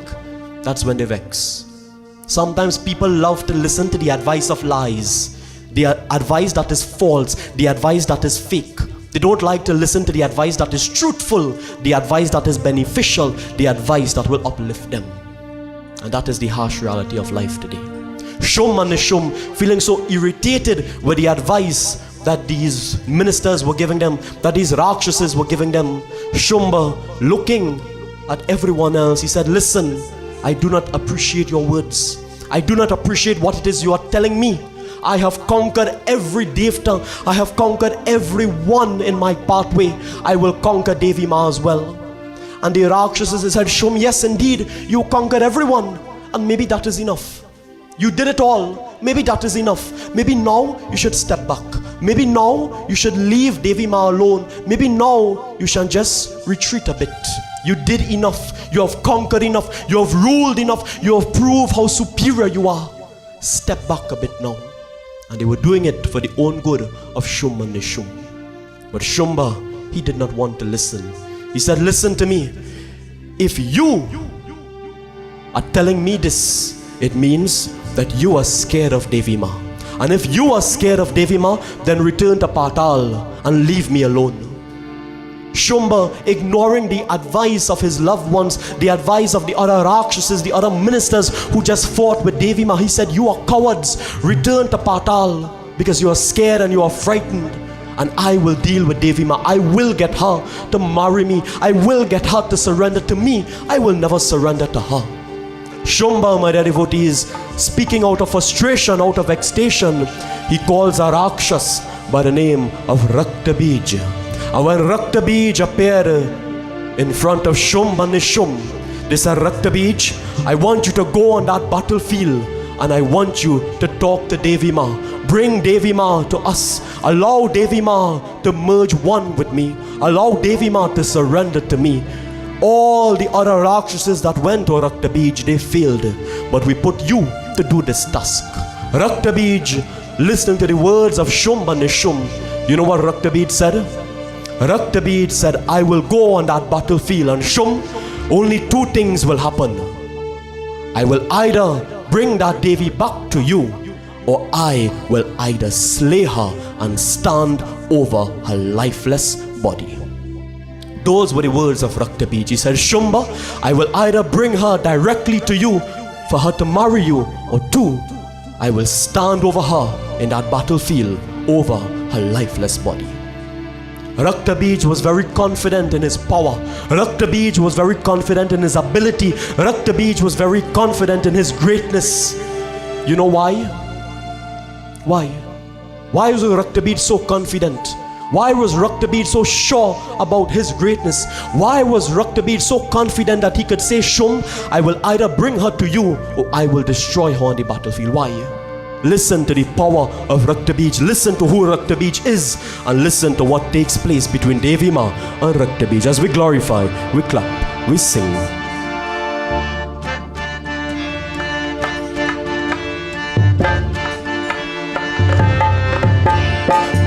that's when they vex. Sometimes people love to listen to the advice of lies. The advice that is false, the advice that is fake. They don't like to listen to the advice that is truthful, the advice that is beneficial, the advice that will uplift them. And that is the harsh reality of life today. Shum and Nishum feeling so irritated with the advice that these ministers were giving them, that these Rakshasas were giving them. Shumba, looking at everyone else, he said, listen, I do not appreciate your words. I do not appreciate what it is you are telling me. I have conquered every Devta. I have conquered everyone in my pathway. I will conquer Devi Ma as well. And the Rakshasas said, Shum, yes indeed, you conquered everyone. And maybe that is enough. You did it all. Maybe that is enough. Maybe now you should step back. Maybe now you should leave Devi Ma alone. Maybe now you should just retreat a bit. You did enough. You have conquered enough. You have ruled enough. You have proved how superior you are. Step back a bit now. And they were doing it for the own good of Shum and Nishum. But Shumba, he did not want to listen. He said, listen to me. If you are telling me this, it means that you are scared of Devi Ma. And if you are scared of Devi Ma, then return to Patal and leave me alone. Shumba, ignoring the advice of his loved ones, the advice of the other Rakshasas, the other ministers who just fought with Devi Ma, he said, you are cowards. Return to Patal because you are scared and you are frightened. And I will deal with Devi Ma. I will get her to marry me. I will get her to surrender to me. I will never surrender to her. Shumba, my dear devotees, speaking out of frustration, out of excitation, he calls a Rakshas by the name of Raktabeej. And when Raktabeej appeared in front of Shum and Nishum, they said, Raktabeej, I want you to go on that battlefield and I want you to talk to Devi Ma. Bring Devi Ma to us. Allow Devi Ma to merge one with me. Allow Devi Ma to surrender to me. All the other Rakshasas that went to Raktabeej, they failed. But we put you to do this task. Raktabeej, listening to the words of Shum and Nishum, you know what Raktabeej said? Raktabeej said, I will go on that battlefield and Shum, only two things will happen. I will either bring that Devi back to you, or I will either slay her and stand over her lifeless body. Those were the words of Raktabeej. He said, Shumba, I will either bring her directly to you for her to marry you, or two, I will stand over her in that battlefield over her lifeless body. Raktabeej was very confident in his power. Raktabeej was very confident in his ability. Raktabeej was very confident in his greatness. You know why? Why? Why was Raktabeej so confident? Why was Raktabeej so sure about his greatness? Why was Raktabeej so confident that he could say, Shum, I will either bring her to you or I will destroy her on the battlefield? Why? Listen to the power of Raktabeej. Listen to who Raktabeej is and listen to what takes place between Devi Ma and Raktabeej. As we glorify, we clap, we sing.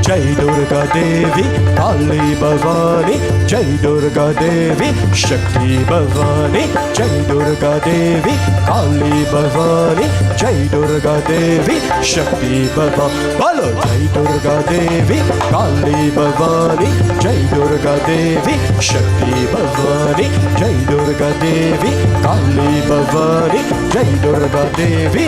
Jai Durga Devi, Kali Bhavani, Jai Durga Devi, Shakti Bhavani, Jai Durga Devi, Kali Bhavani, Jai Durga Devi, Shakti Bhavani. Bolo Jai Durga Devi, Kali Bhavani, Jai Durga Devi, Shakti Bhavani, Jai Durga Devi, Kali Bhavani, Jai Durga Devi.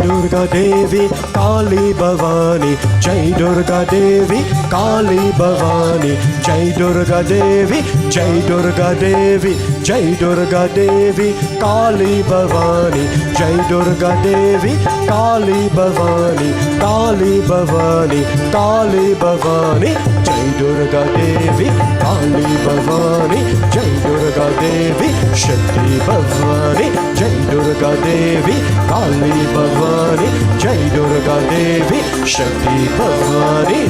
Durga Devi, Kali Bhavani, Jai Durga Devi, Kali Bhavani, Jai Durga Devi, Jai Durga Devi, Jai Durga Devi, Kali Bhavani, Jai Durga Devi, Kali Bhavani, Kali Bhavani, Kali Bhavani, Jai Durga Devi, Kali Bhavani, Jai Durga Devi, Shakti Bhavani, Jai Durga Devi, Kali Bhavani, Jai Durga Devi, Shakti Bhavani.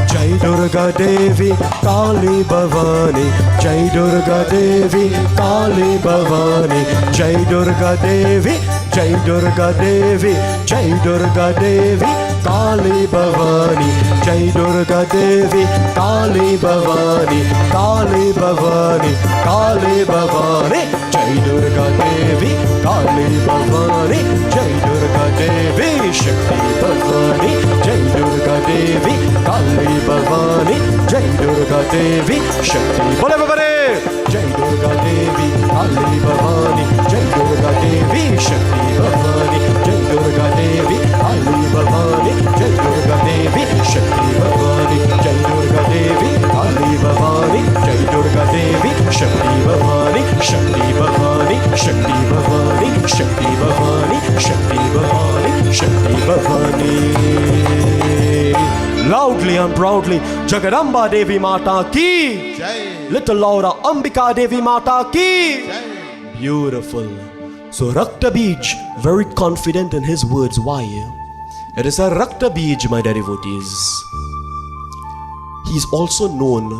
Jai Durga Devi, Kali Bhavani, Jai Durga Devi, Kali Bhavani, Jai Durga Devi, Jai Durga Devi, Jai Durga Devi, Kali Bhavani, Jai Durga Devi, Kali Bhavani, Kali Bhavani, Kali Bhavani, Jai Durga Devi, Kali Bhavani, Jai Durga Devi, Shakti Bhavani, Jai Durga Devi, Kali Bhavani, Jai Durga Devi, Shakti Bhavani, Jai Durga Devi, Kali Bhavani, Jai Durga Devi, Shakti Bhavani, Jai Durga Devi, Kali Bhavani, Jai Durga Devi, Shakti Bhavani, Jai Durga Devi, Kali Bhavani, Jai Durga Devi, Shakti Bhavani, Shakti Bhavani, Shakti Bhavani, Shakti Bhavani, Shakti Bhavani, Shakti Bhavani. Loudly and proudly, Jagadamba Devi Mata ki. Jai. Little louder, Ambika Devi Mata ki. Jai. Beautiful. So Raktabeej, very confident in his words. Why? It is a Raktabeej, my dear devotees. He is also known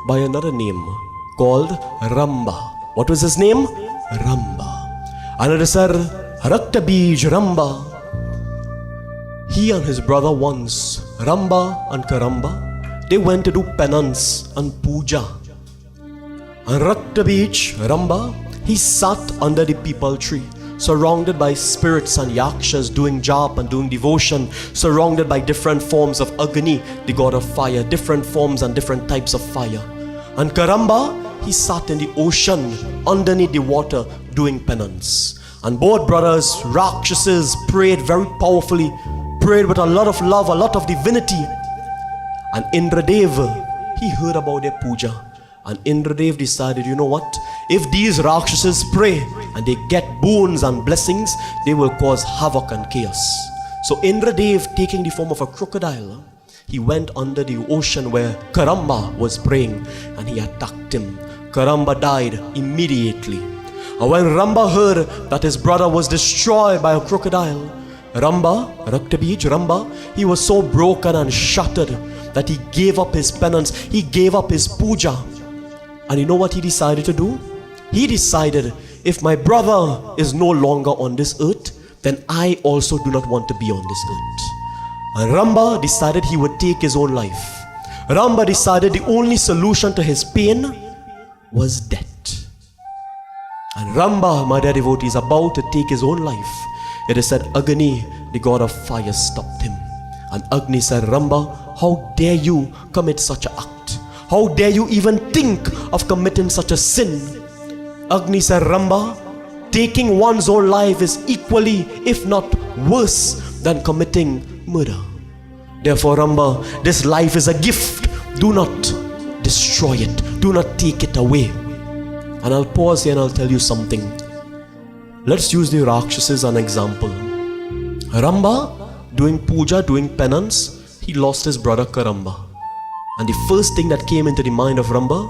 by another name called Ramba. What was his name? Ramba. And it is a Raktabeej Ramba. He and his brother once, Ramba and Karamba, they went to do penance and puja. And Raktabeej Ramba, he sat under the peepal tree, surrounded by spirits and yakshas doing jap and doing devotion, surrounded by different forms of Agni, the god of fire, different forms and different types of fire. And Karamba, he sat in the ocean underneath the water doing penance. And both brothers, Rakshasas, prayed very powerfully, prayed with a lot of love, a lot of divinity. And Indradev, he heard about their puja. And Indradev decided, you know what? If these Rakshasas pray and they get boons and blessings, they will cause havoc and chaos. So Indradev, taking the form of a crocodile, he went under the ocean where Karamba was praying and he attacked him. Karamba died immediately. And when Ramba heard that his brother was destroyed by a crocodile, Ramba, Raktabeej Ramba, he was so broken and shattered that he gave up his penance, he gave up his puja. And you know what he decided to do? He decided, if my brother is no longer on this earth, then I also do not want to be on this earth. And Ramba decided he would take his own life. Ramba decided the only solution to his pain was death. And Ramba, my dear devotee, is about to take his own life. It is said Agni, the god of fire, stopped him. And Agni said, Ramba, how dare you commit such an act? How dare you even think of committing such a sin? Agni said, Ramba, taking one's own life is equally, if not worse, than committing murder. Therefore, Ramba, this life is a gift. Do not destroy it. Do not take it away. And I'll pause here and I'll tell you something. Let's use the Rakshasas as an example. Ramba, doing puja, doing penance, he lost his brother Karamba. And the first thing that came into the mind of Ramba,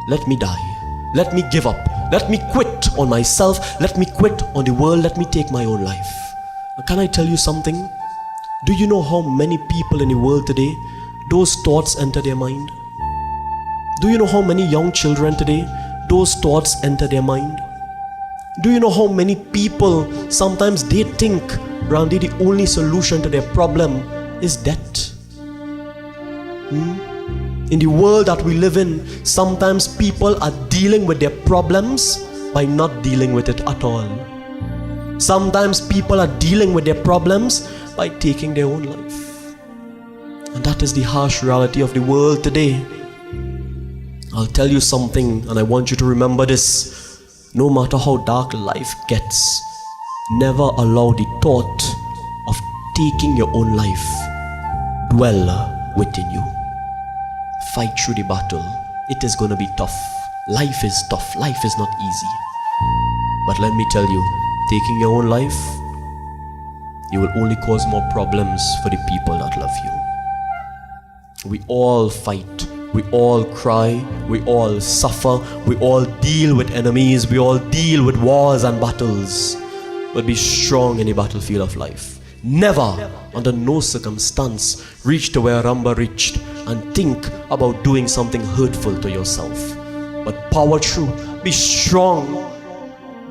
let me die. Let me give up. Let me quit on myself. Let me quit on the world. Let me take my own life. Now, can I tell you something? Do you know how many people in the world today, those thoughts enter their mind? Do you know how many young children today, those thoughts enter their mind? Do you know how many people, sometimes they think, Randy, the only solution to their problem is death? In the world that we live in, sometimes people are dealing with their problems by not dealing with it at all. Sometimes people are dealing with their problems by taking their own life. And that is the harsh reality of the world today. I'll tell you something, and I want you to remember this. No matter how dark life gets, never allow the thought of taking your own life dwell within you. Fight through the battle. It is going to be tough. Life is tough. Life is not easy. But let me tell you, taking your own life, you will only cause more problems for the people that love you. We all fight. We all cry, we all suffer, we all deal with enemies, we all deal with wars and battles. But be strong in the battlefield of life. Never, under no circumstance, reach to where Ramba reached and think about doing something hurtful to yourself. But power through, be strong,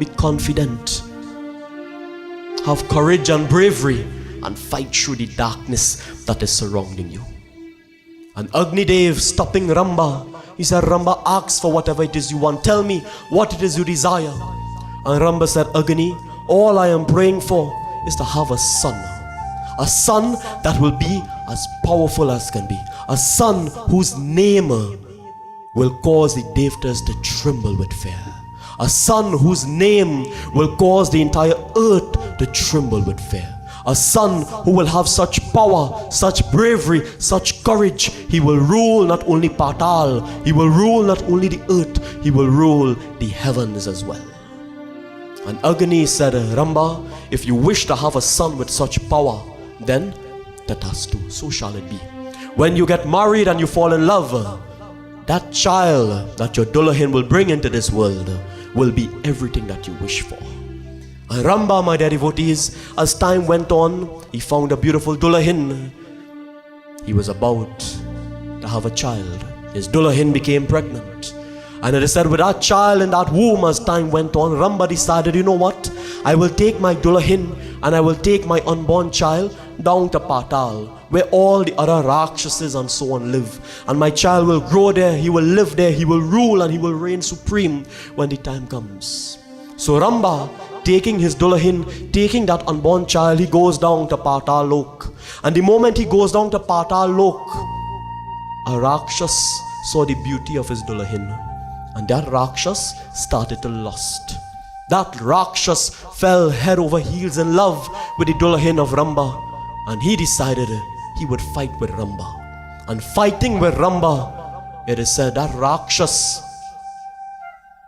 be confident. have courage and bravery, and fight through the darkness that is surrounding you. And Agni Dev stopping Ramba, he said, Ramba, ask for whatever it is you want. Tell me what it is you desire. And Ramba said, Agni, all I am praying for is to have a son that will be as powerful as can be, a son whose name will cause the Devtas to tremble with fear, a son whose name will cause the entire earth to tremble with fear, a son who will have such power, such bravery, such courage. He will rule not only Patal, he will rule not only the earth, he will rule the heavens as well. And Agni said, Ramba, if you wish to have a son with such power, then tatastu, so shall it be. When you get married and you fall in love, that child that your Dullahin will bring into this world will be everything that you wish for. And Ramba, my dear devotees, as time went on, he found a beautiful Dullahin. He was about to have a child. His Dullahin became pregnant. And it is said with that child in that womb, as time went on, Ramba decided, you know what? I will take my Dullahin and I will take my unborn child down to Patal, where all the other Rakshasas and so on live. And my child will grow there, he will live there, he will rule and he will reign supreme when the time comes. So Ramba, taking his Dullahin, taking that unborn child, he goes down to Patal Lok. And the moment he goes down to Patal Lok, a Rakshas saw the beauty of his Dullahin. And that Rakshas started to lust. That Rakshas fell head over heels in love with the Dullahin of Ramba. And he decided he would fight with Ramba. And fighting with Ramba, it is said that Rakshas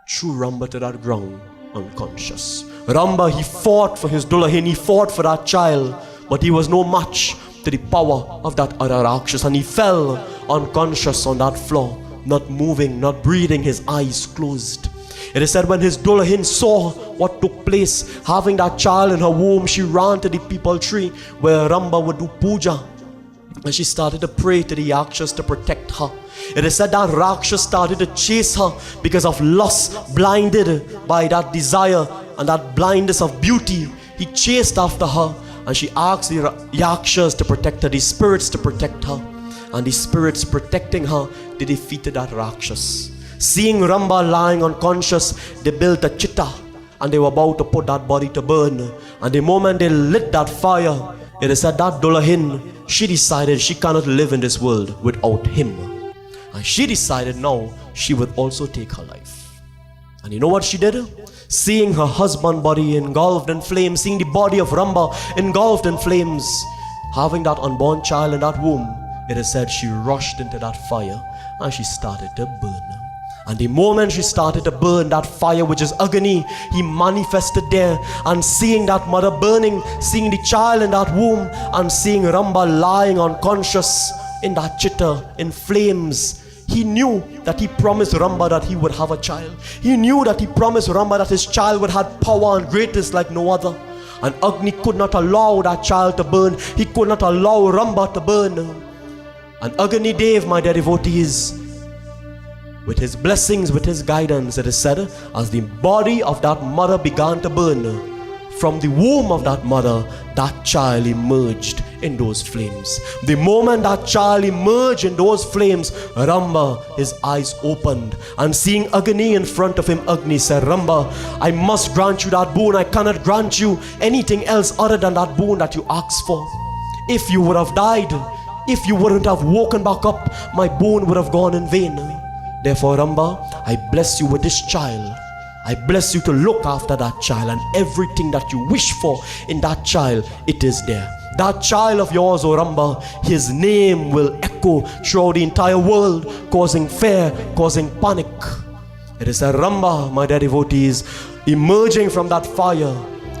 threw Ramba to that ground unconscious. Ramba, he fought for his Dullahin, he fought for that child, but he was no match to the power of that other Rakshas. And he fell unconscious on that floor, not moving, not breathing, his eyes closed. It is said when his Dullahin saw what took place, having that child in her womb, she ran to the peepal tree where Ramba would do puja. And she started to pray to the Yakshas to protect her. It is said that Rakshas started to chase her because of lust, blinded by that desire and that blindness of beauty. He chased after her and she asked the Yakshas to protect her, the spirits to protect her. And the spirits protecting her, they defeated that Rakshas. Seeing Ramba lying unconscious, they built a chitta and they were about to put that body to burn. And the moment they lit that fire, it is said that Dullahin, she decided she cannot live in this world without him. And she decided now she would also take her life. And you know what she did? Seeing her husband's body engulfed in flames, seeing the body of Ramba engulfed in flames, having that unborn child in that womb, it is said she rushed into that fire and she started to burn. And the moment she started to burn, that fire which is Agni, he manifested there. And seeing that mother burning, seeing the child in that womb, and seeing Ramba lying unconscious in that chitta, in flames, he knew that he promised Ramba that he would have a child. He knew that he promised Ramba that his child would have power and greatness like no other. And Agni could not allow that child to burn. He could not allow Ramba to burn. And Agni Dev, my dear devotees, with his blessings, with his guidance, it is said, as the body of that mother began to burn, from the womb of that mother, that child emerged in those flames. The moment that child emerged in those flames, Ramba, his eyes opened, and seeing Agni in front of him, Agni said, Ramba, I must grant you that boon. I cannot grant you anything else other than that boon that you asked for. If you would have died, if you wouldn't have woken back up, my boon would have gone in vain. Therefore, Ramba, I bless you with this child. I bless you to look after that child, and everything that you wish for in that child, it is there. That child of yours, O Ramba, his name will echo throughout the entire world, causing fear, causing panic. It is a Ramba, my dear devotees, emerging from that fire.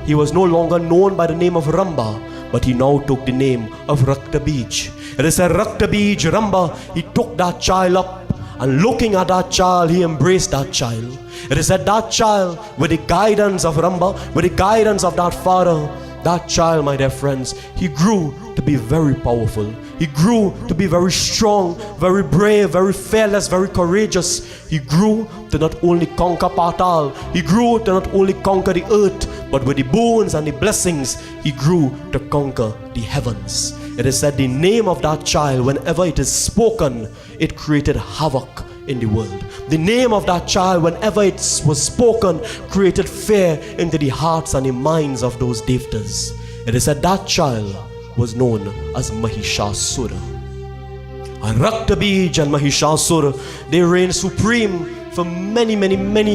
He was no longer known by the name of Ramba, but he now took the name of Raktabeej. It is a Raktabeej Ramba. He took that child up, and looking at that child, he embraced that child. It is that child, with the guidance of Ramba, with the guidance of that father, that child, my dear friends, he grew to be very powerful. He grew to be very strong, very brave, very fearless, very courageous. He grew to not only conquer Patal, he grew to not only conquer the earth, but with the boons and the blessings, he grew to conquer the heavens. It is said the name of that child, whenever it is spoken, it created havoc in the world. The name of that child, whenever it was spoken, created fear into the hearts and the minds of those devtas. It is said that child was known as Mahishasur. And Raktabeej and Mahishasur, they reigned supreme for many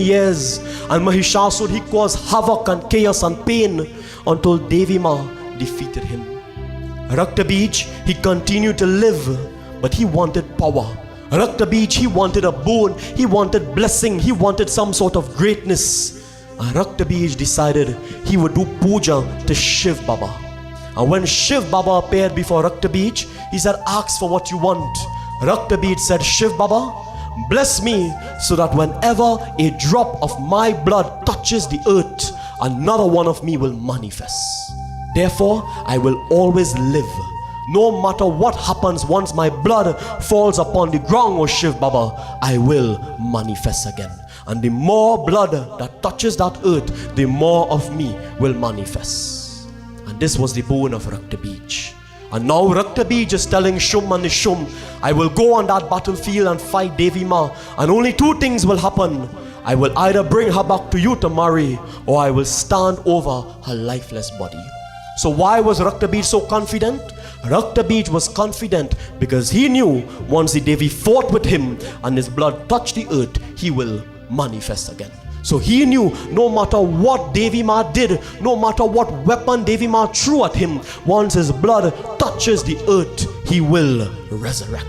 years. And Mahishasur, he caused havoc and chaos and pain until Devi Ma defeated him. Raktabeej, he continued to live, but he wanted power. Raktabeej, he wanted a boon, he wanted blessing, he wanted some sort of greatness. And Raktabeej decided he would do puja to Shiv Baba. And when Shiv Baba appeared before Raktabeej, he said, ask for what you want. Raktabeej said, Shiv Baba, bless me so that whenever a drop of my blood touches the earth, another one of me will manifest. Therefore, I will always live. No matter what happens, once my blood falls upon the ground, O Shiv Baba, I will manifest again. And the more blood that touches that earth, the more of me will manifest. And this was the boon of Raktabeej. And now Raktabeej is telling Shum and Nishum, I will go on that battlefield and fight Devi Ma, and only two things will happen. I will either bring her back to you to marry, or I will stand over her lifeless body. So why was Raktabeej so confident? Raktabeej was confident because he knew once the Devi fought with him and his blood touched the earth, he will manifest again. So he knew no matter what Devi Ma did, no matter what weapon Devi Ma threw at him, once his blood touches the earth, he will resurrect.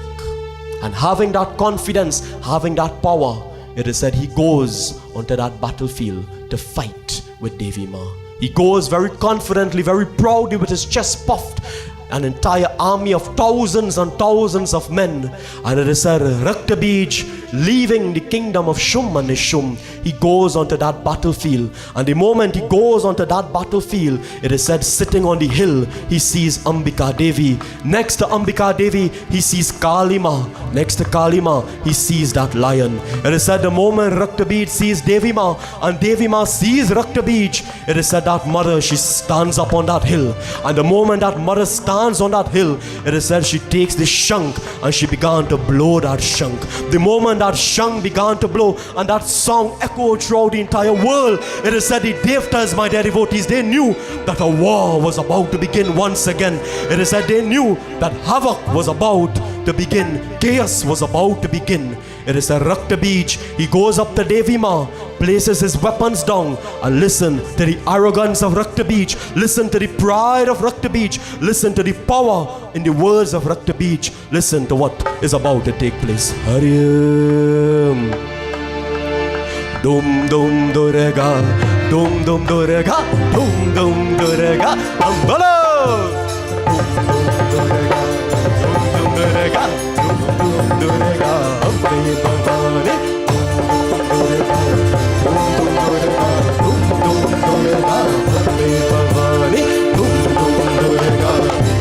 And having that confidence, having that power, it is said he goes onto that battlefield to fight with Devi Ma. He goes very confidently, very proudly with his chest puffed, an entire army of thousands and thousands of men. And it is said Raktabeej, leaving the kingdom of Shum and Nishum, he goes onto that battlefield. And the moment he goes onto that battlefield, it is said sitting on the hill, he sees Ambika Devi. Next to Ambika Devi, he sees Kalima. Next to Kalima, he sees that lion. It is said the moment Raktabeej sees Devi Ma and Devi Ma sees Raktabeej, it is said that mother, she stands up on that hill. And the moment that mother stands on that hill, it is said she takes the shank and she began to blow that shank. The moment that shank began to blow and that song echoed throughout the entire world, it is said the devtas, my dear devotees, they knew that a war was about to begin once again. It is said they knew that havoc was about to begin, chaos was about to begin. It is a Raktabeej, he goes up to Devi Ma, places his weapons down, and listen to the arrogance of Raktabeej, listen to the pride of Raktabeej, listen to the power in the words of Raktabeej, listen to what is about to take place. Haryam Dum Dum Durga, Dum Dum Durga, Dum Dum Durga, Ambala Dum Durga, Dum Durga, Ambe Bhavani, Dum Durga, Dum Durga, Ambe Bhavani, Dum Durga, Dum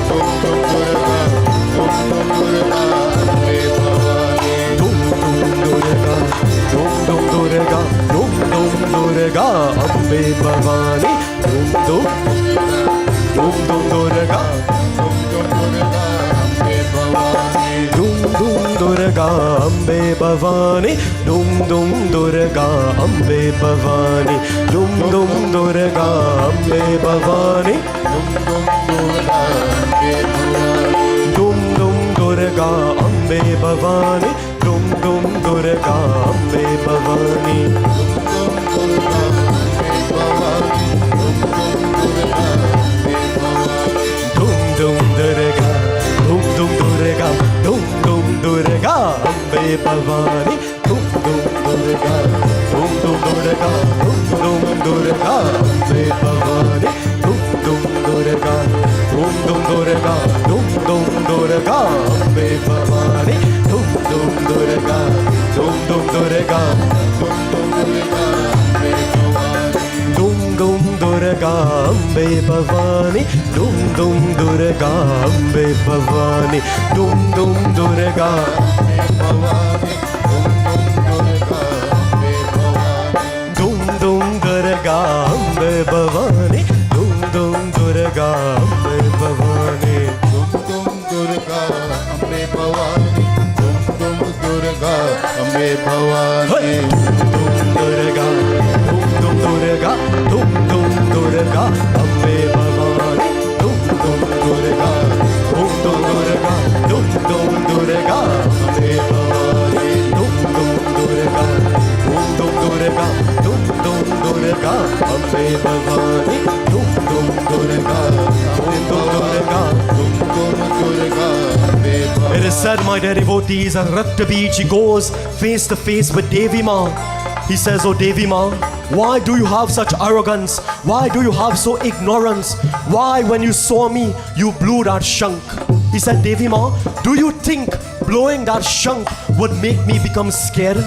Durga, Dum Durga, Ambe Bhavani, Dum Durga, Dum Durga, Dum Durga, Ambe Bhavani, Dum Durga, Durga Ambe Bhavani, Dum Dum Durga Ambe Bhavani, Dum Dum Durga Ambe Bhavani, Dum Dum Durga Ambe Bhavani, Dum Dum Durga Ambe Bhavani, Dum Dum Durga, Dum Dum Durga, Dum Dum Durga Ambe Bhavani, Dum Dum Durga, Dum Dum Durga, Dum Dum Durga Ambe Bhavani, Dum Dum Durga, Dum Dum Durga, Dum Dum Durga Ambe Bhavani, Dum Dum Durga, Dum Dum Durga, Dum Dum Durga Ambe Bhavani, Dum dum Durga Ambe Bhavani, Dum dum Durga Dum dum Durga Ambe Bhavani, Dum dum Durga Ambe Bhavani. Durga Ambe Bhavani, Dum Dum Durga Ambe Bhavani, Dum Durga, Dum Dum Durga, Dum Dum Durga Ambe Bhavani, Dum Dum Durga, Dum Dum Durga, Dum Dum Durga Ambe Bhavani, Dum Dum Durga, Dum Dum Durga, Dum Dum Durga Ambe Bhavani, Dum Dum Durga, Dum Dum Durga, Dum Dum Durga Ambe Bhavani. It is said, my dear devotees, at Raktabeej he goes face to face with Devi Ma. He says, oh Devi Ma, why do you have such arrogance? Why do you have so ignorance? Why when you saw me, you blew that shank? He said, Devi Ma, do you think blowing that shank would make me become scared?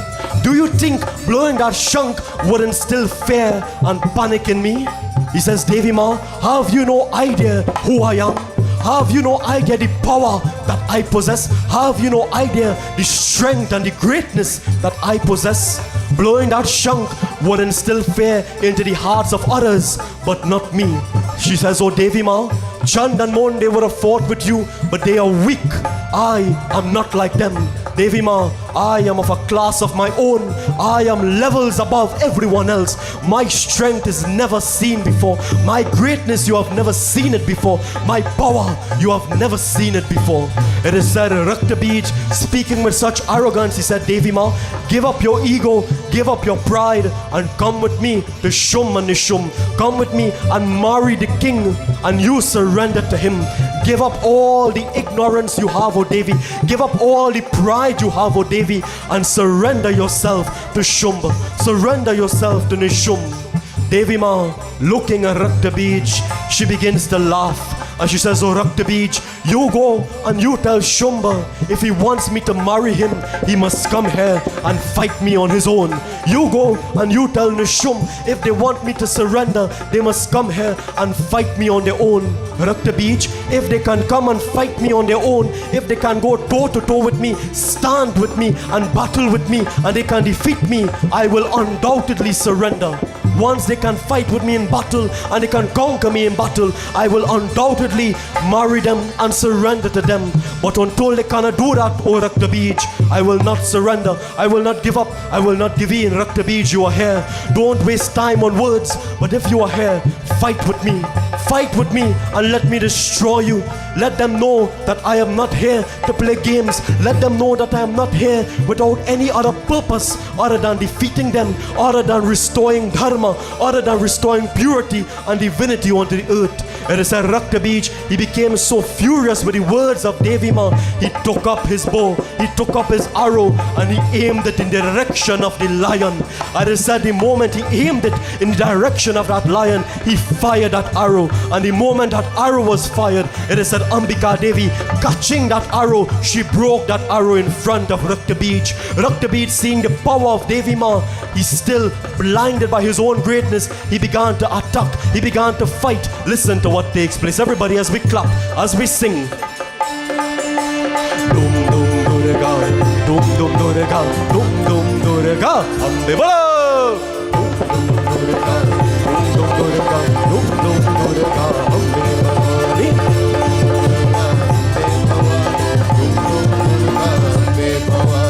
Do you think blowing that shank would instill fear and panic in me? He says, Devi Ma, have you no idea who I am? Have you no idea the power that I possess? Have you no idea the strength and the greatness that I possess? Blowing that shank would instill fear into the hearts of others, but not me. She says, oh Devi Ma, Chand and Mon, they would have fought with you, but they are weak. I am not like them. Devi Ma, I am of a class of my own. I am levels above everyone else. My strength is never seen before. My greatness, you have never seen it before. My power, you have never seen it before. It is said, Raktabeej, speaking with such arrogance, he said, Devi Ma, give up your ego, give up your pride, and come with me to Shum and Nishum. Come with me and marry the king, and you surrender to him. Give up all the ignorance you have, O Devi. Give up all the pride you have, O Devi, and surrender yourself to Shumba. Surrender yourself to Nishum. Devi Ma, looking at Raktabeej, she begins to laugh. And she says, oh Raktabeej, you go and you tell Shumba, if he wants me to marry him, he must come here and fight me on his own. You go and you tell Nishum, if they want me to surrender, they must come here and fight me on their own. Raktabeej, if they can come and fight me on their own, if they can go toe to toe with me, stand with me and battle with me, and they can defeat me, I will undoubtedly surrender. Once they can fight with me in battle and they can conquer me in battle, I will undoubtedly marry them and surrender to them. But until they cannot do that, O Raktabeej, I will not surrender. I will not give up. I will not give in. Raktabeej, you are here. Don't waste time on words. But if you are here, fight with me. Fight with me and let me destroy you. Let them know that I am not here to play games. Let them know that I am not here without any other purpose other than defeating them, other than restoring dharma, other than restoring purity and divinity onto the earth. It is said Raktabeej, he became so furious with the words of Devi Ma, he took up his bow, he took up his arrow, and he aimed it in the direction of the lion. It is said the moment he aimed it in the direction of that lion, he fired that arrow. And the moment that arrow was fired, it is said Ambika Devi, catching that arrow, she broke that arrow in front of Raktabeej. Raktabeej, seeing the power of Devi Ma, he's still blinded by his own greatness. He began to attack, he began to fight. Listen to what takes place. Everybody, as we clap, as we sing. Dum dum durga, dum dum durga, dum dum durga, Ambe Bala. Dum dum durga, dum dum durga, Ambe Bala.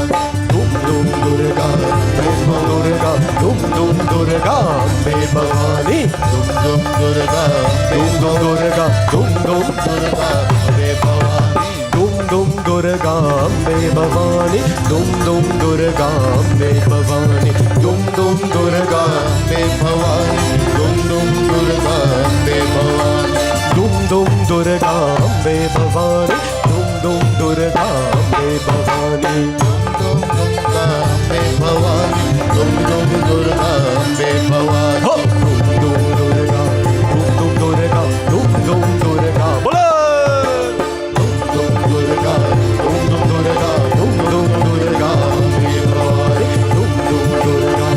Dum dum durga, dum dum durga, Ambe Bhavani. Dum dum durga, dum dum durga, dum dum durga, Ambe Bhavani. Dum dum durga, Ambe Bhavani. Dum dum durga, Ambe Bhavani. Dum dum durga, Ambe Bhavani. Dum dum durga, Ambe Bhavani. Dum dum durga, Ambe Bhavani. Dum dum durga, Ambe Bhavani. Dum Durga Ambe Bhavani, Dum Dum Durga Ambe Bhavani. Dum dum durga, dum dum durga, dum dum durga. Bola! Dum dum durga, dum dum durga, dum dum durga. Ambe Bhavani. Dum dum durga,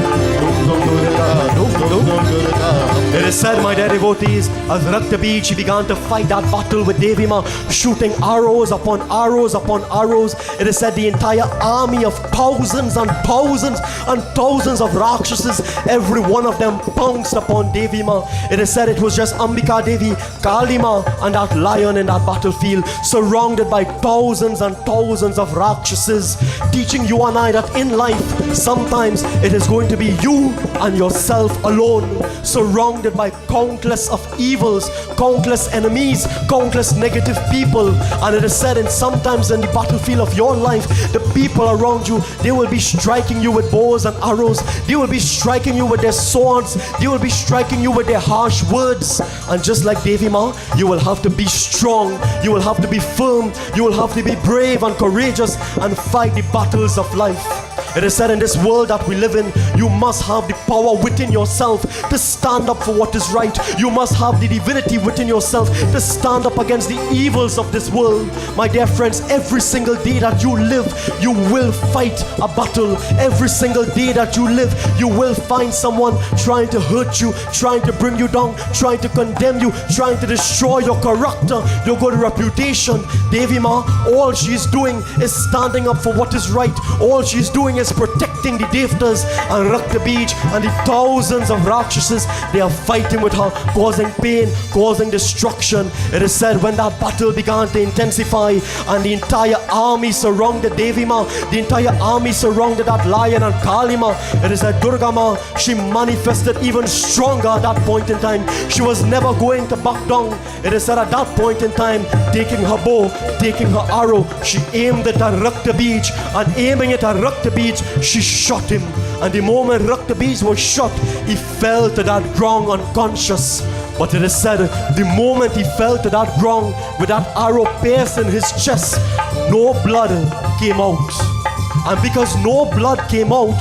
dum dum durga, dum dum durga. It is said, my dear devotees, as Raktabeej, she began to fight that battle with Devi Ma, shooting arrows upon arrows upon arrows. It is said the entire army of thousands and thousands and thousands of Rakshasas, every one of them pounced upon Devi Ma. It is said it was just Ambika Devi, Kali Ma and that lion in that battlefield, surrounded by thousands and thousands of Rakshasas, teaching you and I that in life, sometimes it is going to be you and yourself alone, surrounded by countless of evils, countless enemies, countless negative people. And it is said, and sometimes in the battlefield of your life, the people around you, they will be striking you with bows and arrows, they will be striking you with their swords, they will be striking you with their harsh words. And just like Devi Ma, you will have to be strong, you will have to be firm, you will have to be brave and courageous and fight the battles of life. It is said in this world that we live in, you must have the power within yourself to stand up for what is right. You must have the divinity within yourself to stand up against the evils of this world. My dear friends, every single day that you live, you will fight a battle. Every single day that you live, you will find someone trying to hurt you, trying to bring you down, trying to condemn you, trying to destroy your character, your good reputation. Devi Ma, all she is doing is standing up for what is right. All she is doing is protecting the Devtas, and Raktabeej and the thousands of Rakshasas, they are fighting with her, causing pain, causing destruction. It is said when that battle began to intensify and the entire army surrounded Devi Ma, the entire army surrounded that lion and Kali Ma, it is said Durga Ma, she manifested even stronger at that point in time. She was never going to back down. It is said at that point in time, taking her bow, taking her arrow, she aimed it at Raktabeej, and aiming it at Raktabeej, she shot him. And the moment Raktabeej was shot, he fell to that ground unconscious. But it is said, the moment he fell to that ground with that arrow piercing his chest, no blood came out. And because no blood came out,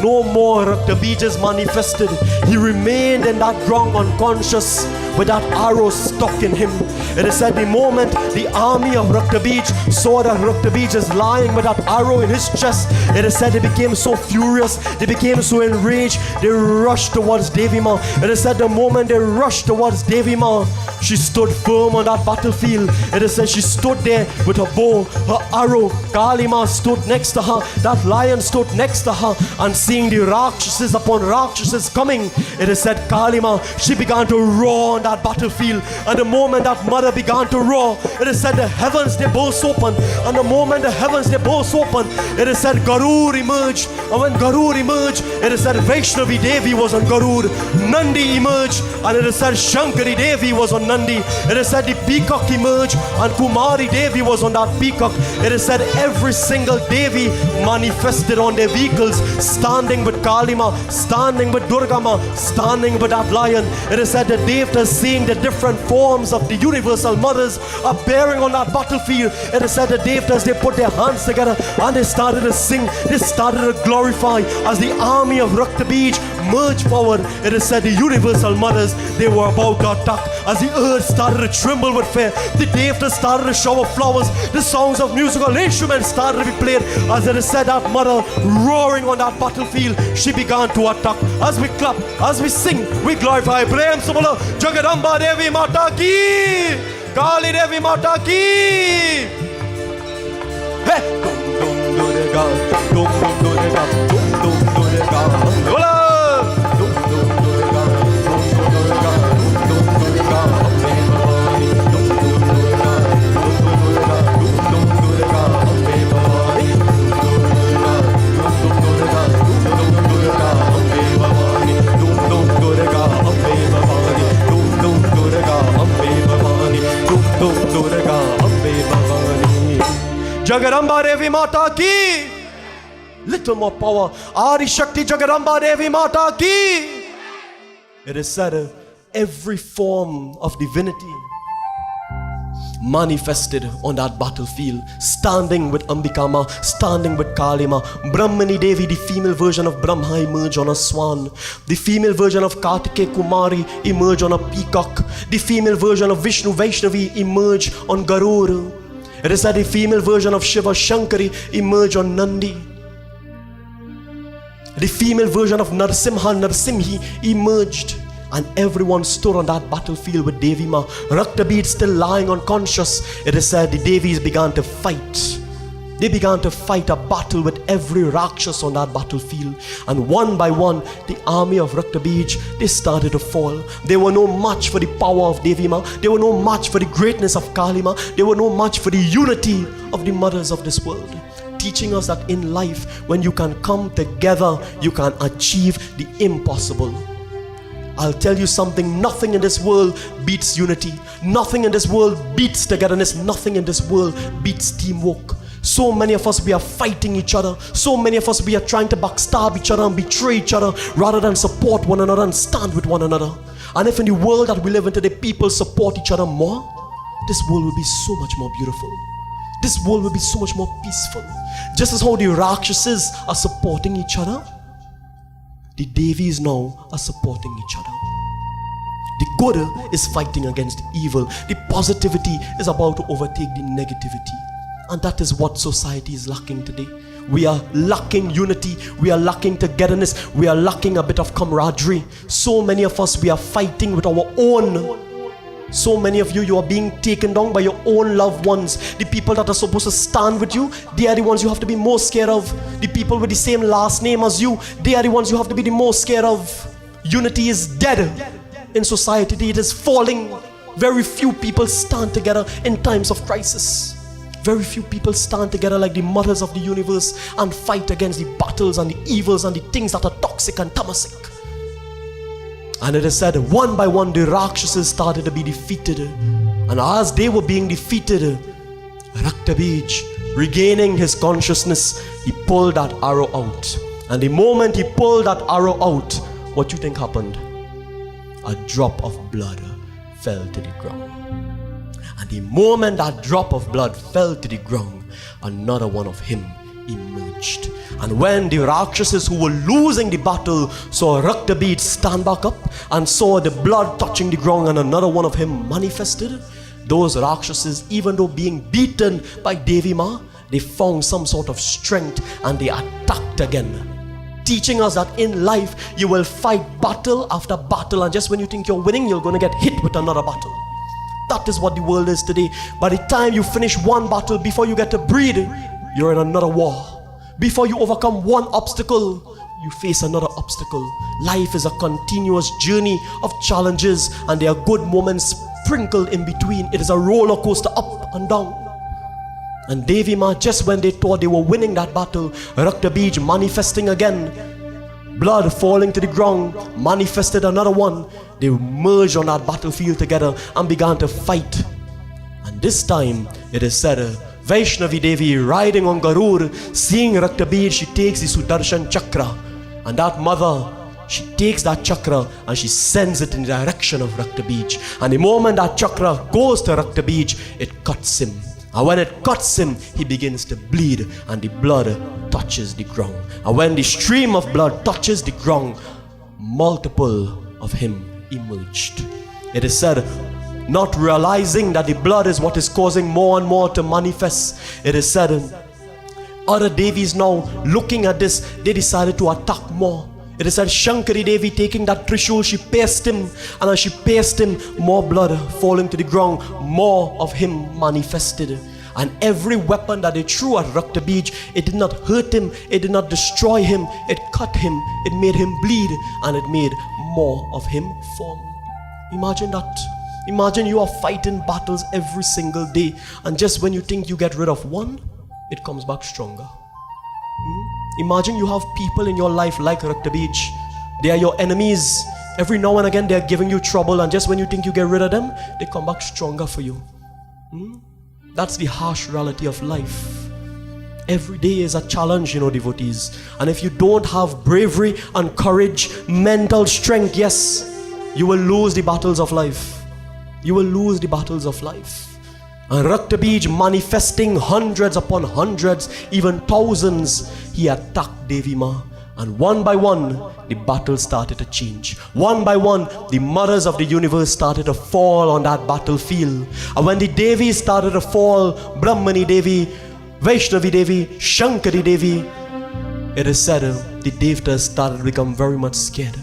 no more Raktabeej is manifested. He remained in that ground unconscious with that arrow stuck in him. It is said the moment the army of Raktabeej saw that Raktabeej is lying with that arrow in his chest, it is said they became so furious, they became so enraged, they rushed towards Devi Ma. It is said the moment they rushed towards Devi Ma, she stood firm on that battlefield. It is said she stood there with her bow, her arrow. Kali Ma stood next to her, that lion stood next to her, and seeing the Rakshasas upon Rakshasas coming, it is said Kali Ma, she began to roar on that battlefield. And the moment that mother began to roar, it is said the heavens they burst open. And the moment the heavens they burst open, it is said Garur emerged. And when Garur emerged, it is said Vaishnavi Devi was on Garur, Nandi emerged, and it is said Shankari Devi was on Nandi. It is said the peacock emerged, and Kumari Devi was on that peacock. It is said every single Devi manifested on their vehicles, standing with Kali Ma, standing with Durga Ma, standing with that lion. It is said the Devtas, seeing the different forms of the universal mothers appearing on that battlefield, it is said the Devtas, they put their hands together and they started to sing, they started to glorify as the army of Raktabeej merged forward. It is said the universal mothers, they were about to attack. As the earth started to tremble with fear, the Devtas started to shower flowers, the songs of musical instruments started to be played. As it is said that mother roaring on that battlefield, she began to attack. As we clap, as we sing, we glorify Prem Samala Jagadamba Devi Mata Ki, Kali Devi Mata Ki. Hey! Dum dum Durga, dum dum Durga, dum dum Durga, hola! Dum dum Durga, dum dum Durga, dum dum Durga, Ambe Bhavani, dum dum Durga, dum dum Durga, dum dum Durga, Ambe Bhavani, dum dum Durga, dum dum Durga, Ambe Bhavani, dum dum Durga, Ambe Bhavani, dum dum Durga, Ambe Bhavani, dum dum Durga, Ambe Bhavani. Jagadamba Devi Mata Ki. Little more power. Adi Shakti Jagadamba Devi Mata Ki. It is said every form of divinity manifested on that battlefield, standing with Ambika Ma, standing with Kali Ma. Brahmani Devi, the female version of Brahma, emerged on a swan. The female version of Kartike Kumari emerged on a peacock. The female version of Vishnu Vaishnavi emerged on Garur. It is said the female version of Shiva Shankari emerged on Nandi. The female version of Narsimha Narsimhi emerged. And everyone stood on that battlefield with Devi Ma. Raktabeej still lying unconscious. It is said the Devis began to fight. They began to fight a battle with every Rakshas on that battlefield. And one by one, the army of Raktabeej, they started to fall. They were no match for the power of Devi Ma. They were no match for the greatness of Kali Ma. They were no match for the unity of the mothers of this world. Teaching us that in life, when you can come together, you can achieve the impossible. I'll tell you something, nothing in this world beats unity. Nothing in this world beats togetherness. Nothing in this world beats teamwork. So many of us, we are fighting each other. So many of us, we are trying to backstab each other and betray each other rather than support one another and stand with one another. And if in the world that we live in today, people support each other more, this world will be so much more beautiful. This world will be so much more peaceful. Just as how the Rakshasas are supporting each other, the Devis now are supporting each other. The good is fighting against evil. The positivity is about to overtake the negativity. And that is what society is lacking today. We are lacking unity. We are lacking togetherness. We are lacking a bit of camaraderie. So many of us, we are fighting with our own. So many of you, you are being taken down by your own loved ones. The people that are supposed to stand with you, they are the ones you have to be most scared of. The people with the same last name as you, they are the ones you have to be the most scared of. Unity is dead in society. It is falling. Very few people stand together in times of crisis. Very few people stand together like the mothers of the universe and fight against the battles and the evils and the things that are toxic and tamasic. And it is said, one by one, the Rakshasas started to be defeated. And as they were being defeated, Raktabeej, regaining his consciousness, he pulled that arrow out. And the moment he pulled that arrow out, what do you think happened? A drop of blood fell to the ground. And the moment that drop of blood fell to the ground, another one of him emerged. And when the Rakshasas who were losing the battle saw Raktabeej stand back up and saw the blood touching the ground and another one of him manifested, those Rakshasas, even though being beaten by Devi Ma, they found some sort of strength and they attacked again. Teaching us that in life you will fight battle after battle, and just when you think you're winning, you're going to get hit with another battle. That is what the world is today. By the time you finish one battle, before you get to breathe, you're in another war. Before you overcome one obstacle, you face another obstacle. Life is a continuous journey of challenges, and there are good moments sprinkled in between. It is a roller coaster up and down. And Devi Ma, just when they thought they were winning that battle, Raktabeej manifesting again, blood falling to the ground, manifested another one. They merged on that battlefield together and began to fight. And this time, it is said, Vaishnavi Devi riding on Garur, seeing Raktabeej, she takes the Sudarshan Chakra. And that mother, she takes that chakra and she sends it in the direction of Raktabeej. And the moment that chakra goes to Raktabeej, it cuts him. And when it cuts him, he begins to bleed and the blood touches the ground. And when the stream of blood touches the ground, multiple of him emerged. It is said, not realizing that the blood is what is causing more and more to manifest, it is said, other Devis now looking at this, they decided to attack more. It is said Shankari Devi taking that Trishul, she pierced him, and as she pierced him, more blood falling to the ground, more of him manifested. And every weapon that they threw at Raktabeej, it did not hurt him, it did not destroy him, it cut him, it made him bleed, and it made more of him form. Imagine that. Imagine you are fighting battles every single day, and just when you think you get rid of one, it comes back stronger. Imagine you have people in your life like Raktabeej. They are your enemies. Every now and again they are giving you trouble, and just when you think you get rid of them, they come back stronger for you. That's the harsh reality of life. Every day is a challenge, devotees. And if you don't have bravery and courage, mental strength, yes, you will lose the battles of life. You will lose the battles of life. And Raktabeej, manifesting hundreds upon hundreds, even thousands, he attacked Devi Ma. And one by one, the battle started to change. One by one, the mothers of the universe started to fall on that battlefield. And when the Devis started to fall, Brahmani Devi, Vaishnavi Devi, Shankari Devi, it is said the Devtas started to become very much scared.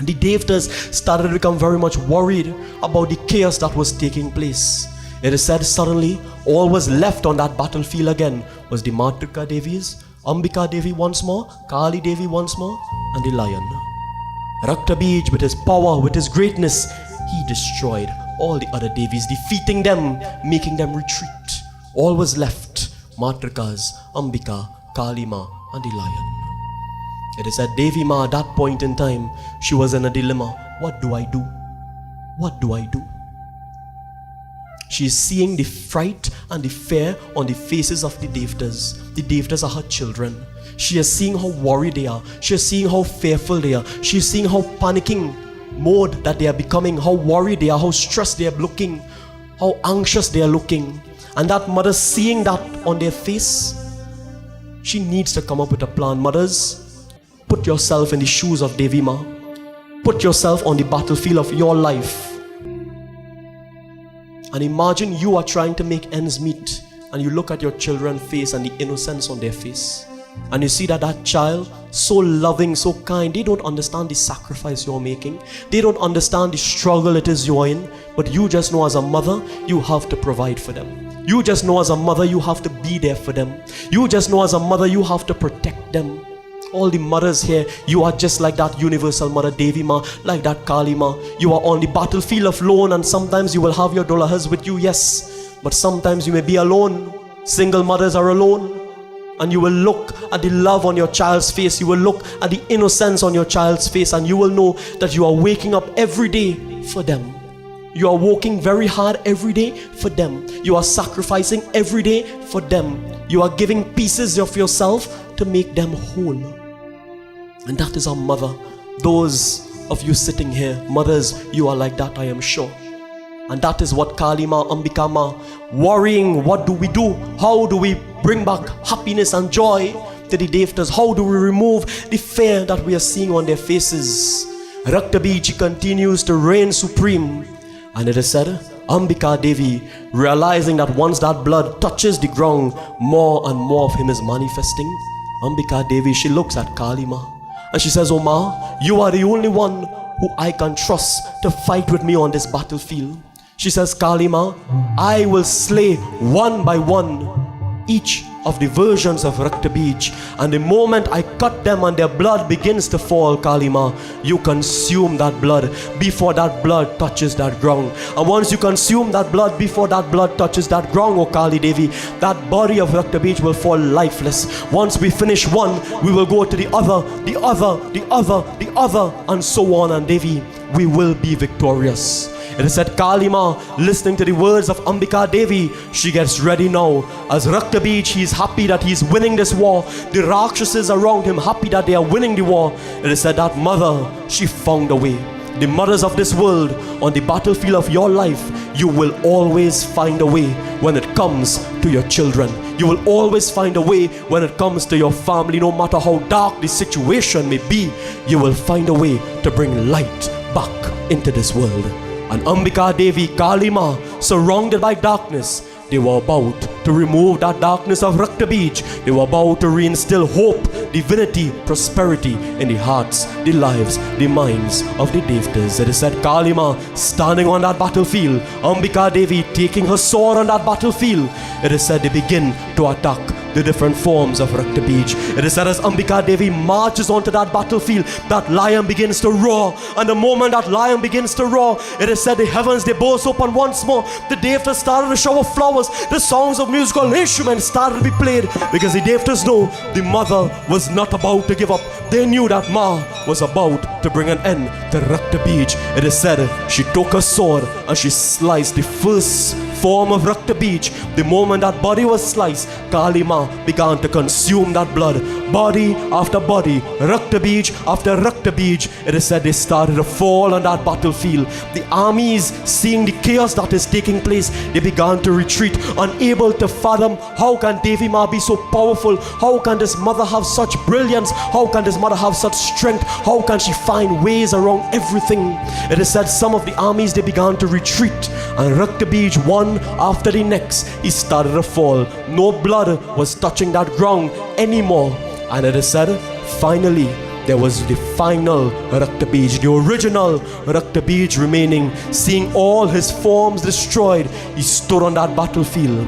The Devtas started to become very much worried about the chaos that was taking place. It is said suddenly all was left on that battlefield again was the Matrika Devis, Ambika Devi once more, Kali Devi once more, and the lion. Raktabeej, with his power, with his greatness, he destroyed all the other Devis, defeating them, making them retreat. All was left, Matrikas, Ambika, Kalima, and the lion. It is said Devi Ma at that point in time, she was in a dilemma. What do I do? What do I do? She is seeing the fright and the fear on the faces of the Devtas. The Devtas are her children. She is seeing how worried they are. She is seeing how fearful they are. She is seeing how panicking mode that they are becoming, how worried they are, how stressed they are looking, how anxious they are looking. And that mother seeing that on their face, she needs to come up with a plan. Mothers, put yourself in the shoes of Devi Ma. Put yourself on the battlefield of your life. And imagine you are trying to make ends meet, and you look at your children's face and the innocence on their face, and you see that that child, so loving, so kind, they don't understand the sacrifice you're making. They don't understand the struggle it is you're in. But you just know as a mother, you have to provide for them. You just know as a mother, you have to be there for them. You just know as a mother, you have to protect them. All the mothers here, you are just like that universal mother Devi Ma, like that Kali Ma. You are on the battlefield of lone, and sometimes you will have your dolahas with you, yes. But sometimes you may be alone. Single mothers are alone. And you will look at the love on your child's face. You will look at the innocence on your child's face, and you will know that you are waking up every day for them. You are working very hard every day for them. You are sacrificing every day for them. You are giving pieces of yourself to make them whole. And that is our mother. Those of you sitting here, mothers, you are like that, I am sure. And that is what Kalima, Ambika Ma, worrying, what do we do? How do we bring back happiness and joy to the Devtas? How do we remove the fear that we are seeing on their faces? Raktabeej continues to reign supreme. And it is said, Ambika Devi, realizing that once that blood touches the ground, more and more of him is manifesting. Ambika Devi, she looks at Kalima and she says, "Oh Ma, you are the only one who I can trust to fight with me on this battlefield." She says, "Kalima, I will slay one by one each of the versions of Raktabeej, and the moment I cut them and their blood begins to fall, Kalima, you consume that blood before that blood touches that ground. And once you consume that blood before that blood touches that ground, O Kali Devi, that body of Raktabeej will fall lifeless. Once we finish one, we will go to the other, the other, the other, the other, and so on. And Devi, we will be victorious." It is said Kalima, listening to the words of Ambika Devi, she gets ready now. As Raktabeej, he is happy that he is winning this war. The Rakshasas around him happy that they are winning the war. It is said that mother, she found a way. The mothers of this world, on the battlefield of your life, you will always find a way when it comes to your children. You will always find a way when it comes to your family. No matter how dark the situation may be, you will find a way to bring light back into this world. And Ambika Devi, Kalima, surrounded by darkness, they were about to remove that darkness of Raktabeej. They were about to reinstill hope, divinity, prosperity in the hearts, the lives, the minds of the Devtas. It is said Kalima standing on that battlefield, Ambika Devi taking her sword on that battlefield. It is said they begin to attack the different forms of Raktabeej. It is said as Ambika Devi marches onto that battlefield, that lion begins to roar. And the moment that lion begins to roar, it is said the heavens, they burst open once more. The Devtas started to shower flowers. The songs of musical instruments started to be played, because the Devtas know the mother was not about to give up. They knew that Ma was about to bring an end to Raktabeej. It is said she took her sword and she sliced the first form of Raktabeej. The moment that body was sliced, Kalima began to consume that blood. Body after body, Raktabeej after Raktabeej. It is said they started to fall on that battlefield. The armies, seeing the chaos that is taking place, they began to retreat, unable to fathom how can Devi Ma be so powerful? How can this mother have such brilliance? How can this mother have such strength? How can she find ways around everything? It is said some of the armies, they began to retreat, and Raktabeej, one after the next, he started to fall. No blood was touching that ground anymore. And it is said finally there was the final Raktabeej, the original Raktabeej remaining. Seeing all his forms destroyed, he stood on that battlefield.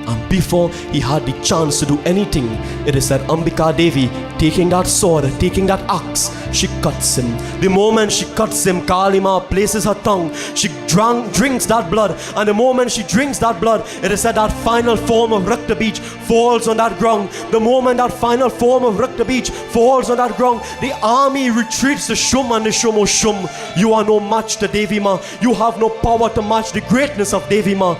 And before he had the chance to do anything, it is said Ambika Devi, taking that sword, taking that axe, she cuts him. The moment she cuts him, Kalima places her tongue. She drinks that blood. And the moment she drinks that blood, it is said that final form of Raktabeej falls on that ground. The moment that final form of Raktabeej falls on that ground, the army retreats to Shum and the Shum, oh Shum, you are no match to Devi Ma. You have no power to match the greatness of Devi Ma.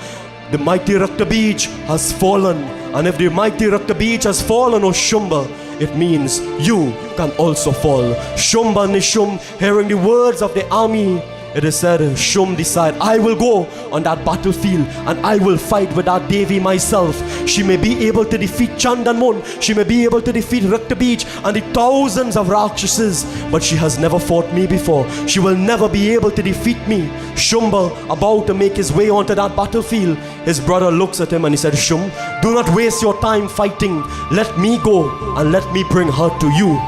The mighty Raktabeej has fallen, and if the mighty Raktabeej has fallen, O Shumba, it means you can also fall. Shumba Nishum, hearing the words of the army, it is said, Shum decide, I will go on that battlefield and I will fight with that Devi myself. She may be able to defeat Chandanmun, she may be able to defeat Raktabeej and the thousands of Rakshasas, but she has never fought me before. She will never be able to defeat me. Shumba, about to make his way onto that battlefield, his brother looks at him and he said, Shum, do not waste your time fighting. Let me go and let me bring her to you.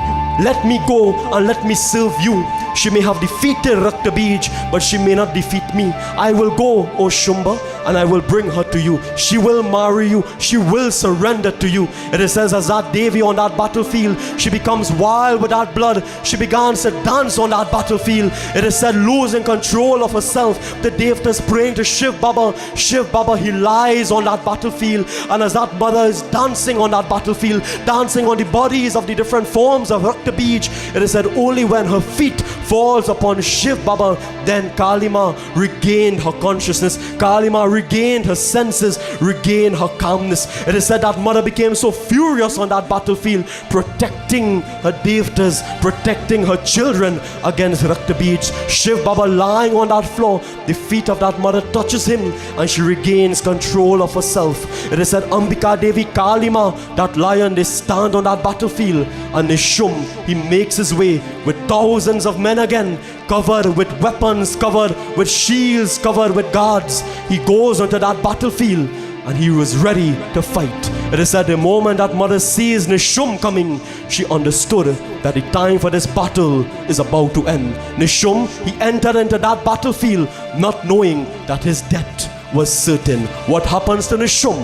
Let me go and let me serve you. She may have defeated Raktabeej, but she may not defeat me. I will go, O Shumba, and I will bring her to you. She will marry you. She will surrender to you. It says, as that Devi on that battlefield, she becomes wild with that blood. She began to dance on that battlefield. It is said, losing control of herself, the Devtas praying to Shiv Baba. Shiv Baba, he lies on that battlefield. And as that mother is dancing on that battlefield, dancing on the bodies of the different forms of Raktabeej, it is said, only when her feet falls upon Shiv Baba, then Kalima regained her consciousness. Kalima regained her senses, regained her calmness. It is said that mother became so furious on that battlefield, protecting her devtas, protecting her children against Raktabeej. Shiv Baba lying on that floor, the feet of that mother touches him and she regains control of herself. It is said Ambika Devi, Kalima, that lion, they stand on that battlefield, and Nishum, he makes his way with thousands of men again, covered with weapons, covered with shields, covered with guards. He goes onto that battlefield and he was ready to fight. It is at the moment that mother sees Nishum coming, she understood that the time for this battle is about to end. Nishum, he entered into that battlefield not knowing that his death was certain. What happens to Nishum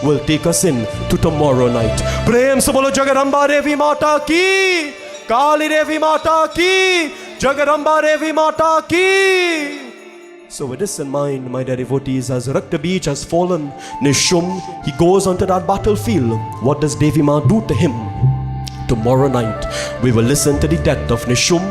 will take us in to tomorrow night. Prem se bolo Jagadamba Devi Mata ki, Kali Devi Mata ki, Jagadamba Devi Mata ki. So with this in mind, my dear devotees, as Raktabeej has fallen, Nishum, he goes onto that battlefield. What does Devi Ma do to him? Tomorrow night, we will listen to the death of Nishum,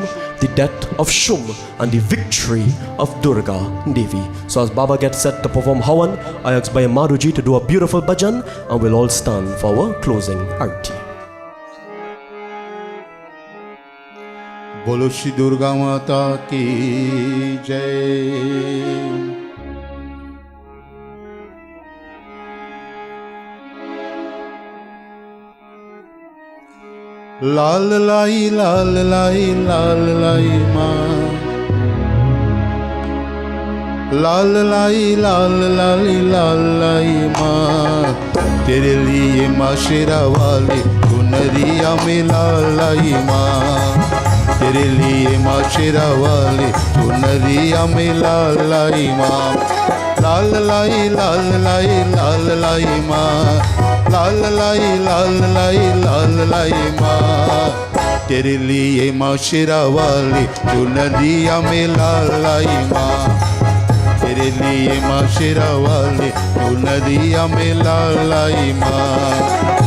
the death of Shum, and the victory of Durga Devi. So as Baba gets set to perform Hawan, I ask Bhai Maruji to do a beautiful bhajan, and we'll all stand for our closing arti. बोलो श्री दुर्गा माता की जय। लाल लाई लाल लाई लाल लाई माँ, लाल लाई लाल लाई लाल लाई माँ, तेरे लिए माँ शेरा वाली चुनरिया में लाल लाई माँ, तेरे लिए माँ शेरा वाली चुनरिया में लाल लाई माँ, लाल लाई लाल लाई लाल लाई माँ, लाल लाई लाल लाई लाल लाई माँ, तेरे लिए माँ शेरा वाली चुनरिया में लाल लाई माँ, तेरे लिए माँ शेरा वाली चुनरिया में लाल लाई माँ।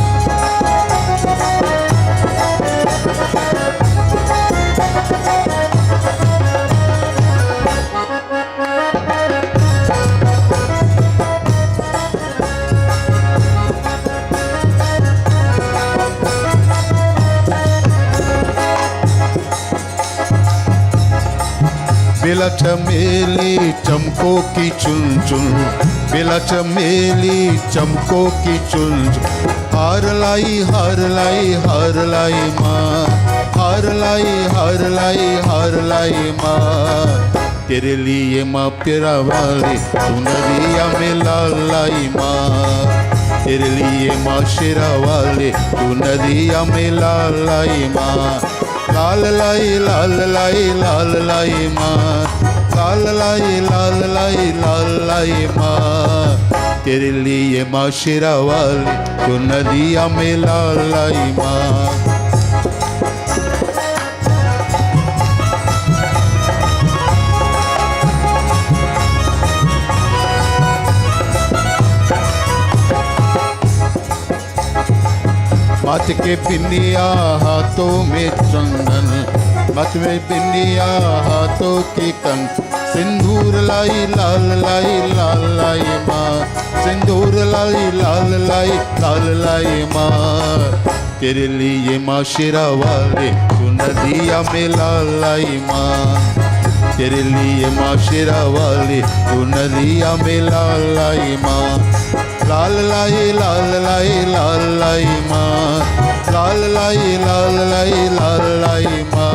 बेला चमेली चमको की चुन चुन, बेला चमेली चमको की चुन चुन, हार लाई हार लाई हार लाई माँ, हार लाई हार लाई हार लाई माँ, तेरे लिए माँ प्यारा वाली चुनरिया में लाल लाई माँ, तेरे लिए माँ शेरा वाली चुनरिया में लाल लाई माँ, लाल लाई माँ, लाल लाई माँ, तेरे लिए माँ शेरा वाली जो नदिया में लाल लाई माँ। माथ के पिनिया हाथों में चंदन, माथ में पिनिया हाथों की कन, सिंदूर लाई लाल लाई माँ, सिंदूर लाई लाल लाई माँ, तेरे लिए माँ शेरा वाले तू नदिया में लाल लाई माँ, तेरे लिए माँ शेरा वाले तू नदिया में लाल लाई माँ। लाल लाई माँ, लाल लाई माँ,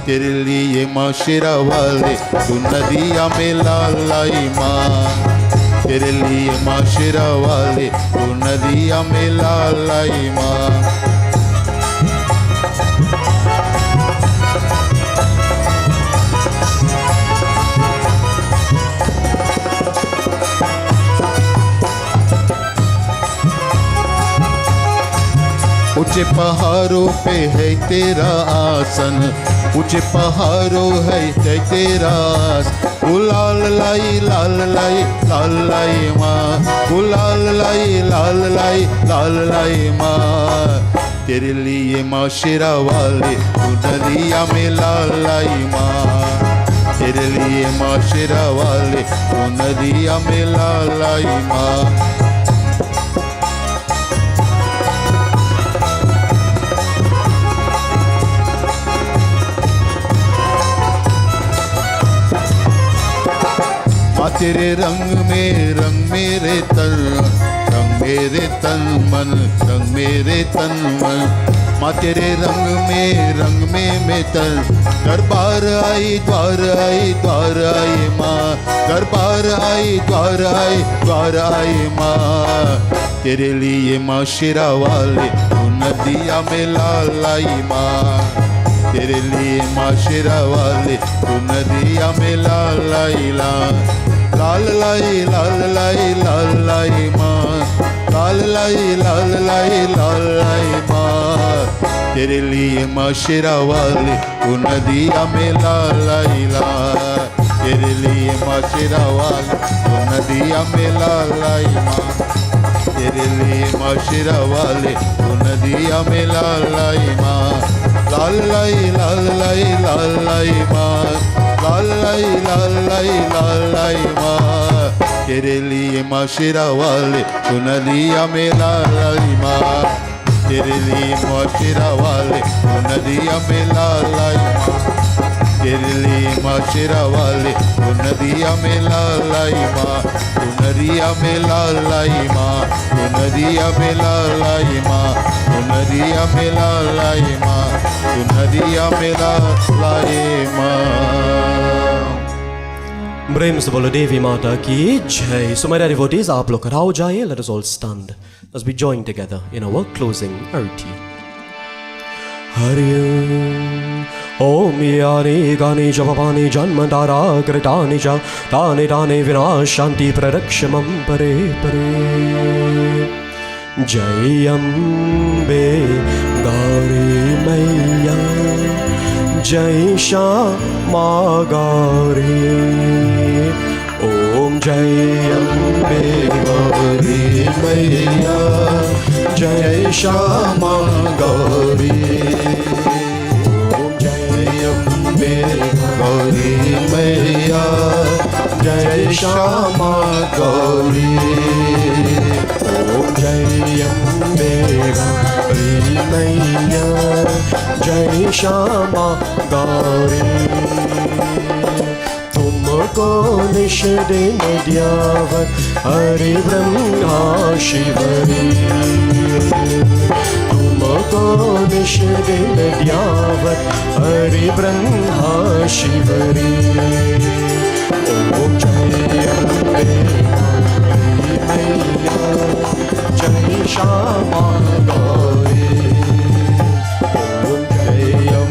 तेरे लिए माँ शेरा वाले तू नदिया में लाल लाई माँ, तेरे लिए माँ शेरा वाले तू नदिया में लाल लाई माँ। ऊंचे पहाड़ों पे है तेरा आसन, ऊंचे पहाड़ों है तेरा आसन, लाल लाई माँ, लाल लाई माँ, तेरे लिए माँ शेरा वाले तू नदिया में लाल लाई माँ, तेरे लिए माँ शेरा वाले तू नदिया में लाल लाई माँ। तेरे रंग मेरे तन, रंग मेरे तन मन, रंग मेरे तन मन, माँ तेरे रंग में मैं तन, दरबार आई द्वार आई माँ, दरबार आई द्वार आई माँ, तेरे लिए माँ शेरा वाले तू नदिया में लाल लाई माँ, तेरे लिए माँ शेरा वाले तू नदिया में लाल लाई लाल लाई माँ, लाल लाई माँ, तेरे लिए माँ शेरा वाले तू नदिया में लाल लाई तेरे लिए माँ शेरा वाले तू नदिया में लाल लाई माँ, तेरे लिए माँ शेरा वाले तू नदिया में लाल लाई माँ, लाल लाई माँ, लाल लाई माँ, तेरे लिए माँ शेरा वाले तू नदिया में लाल लाई माँ, तेरे लिए माँ शेरा वाले तू नदिया में लाल लाई माँ, तेरे लिए माँ शेरा वाले तू नदिया में लाल लाई माँ, तू नदिया में लाल लाई माँ, तू नदिया में लाल लाई माँ, तू नदिया में लाल लाई माँ, तू नदिया में लाल लाई माँ। प्रेम से बोलो देवी माता की जय। So my dear devotees, आप लोग खड़े जाइए. Let us all stand as we join together in our closing arati. Hari Om Yani Gani Javapani Janmantara Kritani Cha Tani Tani Vinashanti Prarakshamam Pare Pare Jayambe Gauri Maya Jai Shama Gauri Om Jayambe Gauri Maya Jai Shama Gauri Gauri Maya Jai Shama Gauri Om Jayambe Gauri Maya Jai Shama Gauri तुमको निश दिन द्यावत हरि ब्रह्मा शिवरी तुमको निश दिन द्यावत हरि ब्रह्मा शिवरी ओम जय अम्बे गौरी मैया जय श्यामा गौरी ओम जय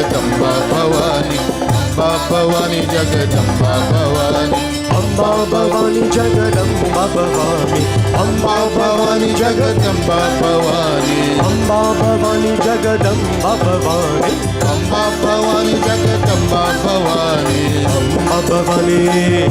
जगदम्बा भवानी, अम्बा भवानी जगदम्बा भवानी, अम्बा भवानी जगदम्बा भवानी, अम्बा भवानी जगदम्बा भवानी, अम्बा भवानी जगदम्बा भवानी, अम्बा भवानी जगदम्बा भवानी, अम्बा भवानी,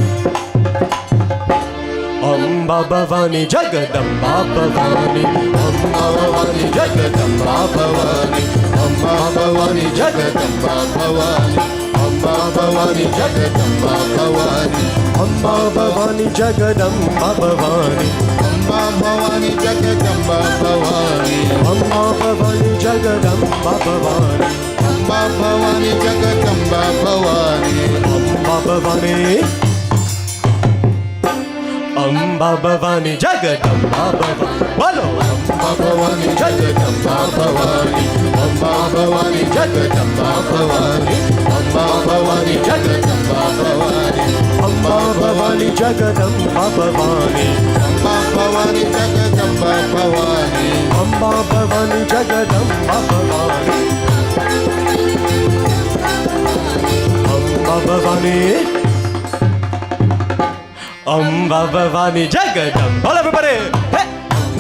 अम्बा भवानी जगदम्बा भवानी, अम्बा भवानी जगदम्बा भवानी, अम्बा भवानी जगदम्बा भवानी, अम्बा भवानी जगदम्बा भवानी, अम्बा भवानी जगदम्बा भवानी, अम्बा भवानी जगदम्बा भवानी, अम्बा भवानी जगदम्बा भवानी, अम्बा भवानी जगदम्बा भवानी, अम्बा भवानी, अम्बा भवानी जगदम्बा भवानी, बोलो अम्बा भवानी जगदम्बा भवानी, अम्बा भवानी जगदम्बा भवानी, अम्बा भवानी जगदम्बा भवानी, अम्बा भवानी जगदम्बा भवानी, अम्बा भवानी जगदम्बा भवानी, अम्बा भवानी जगदम्बा भवानी, अम्बा भवानी, अम्बा भवानी जगदम्बा, बोलो everybody, hey!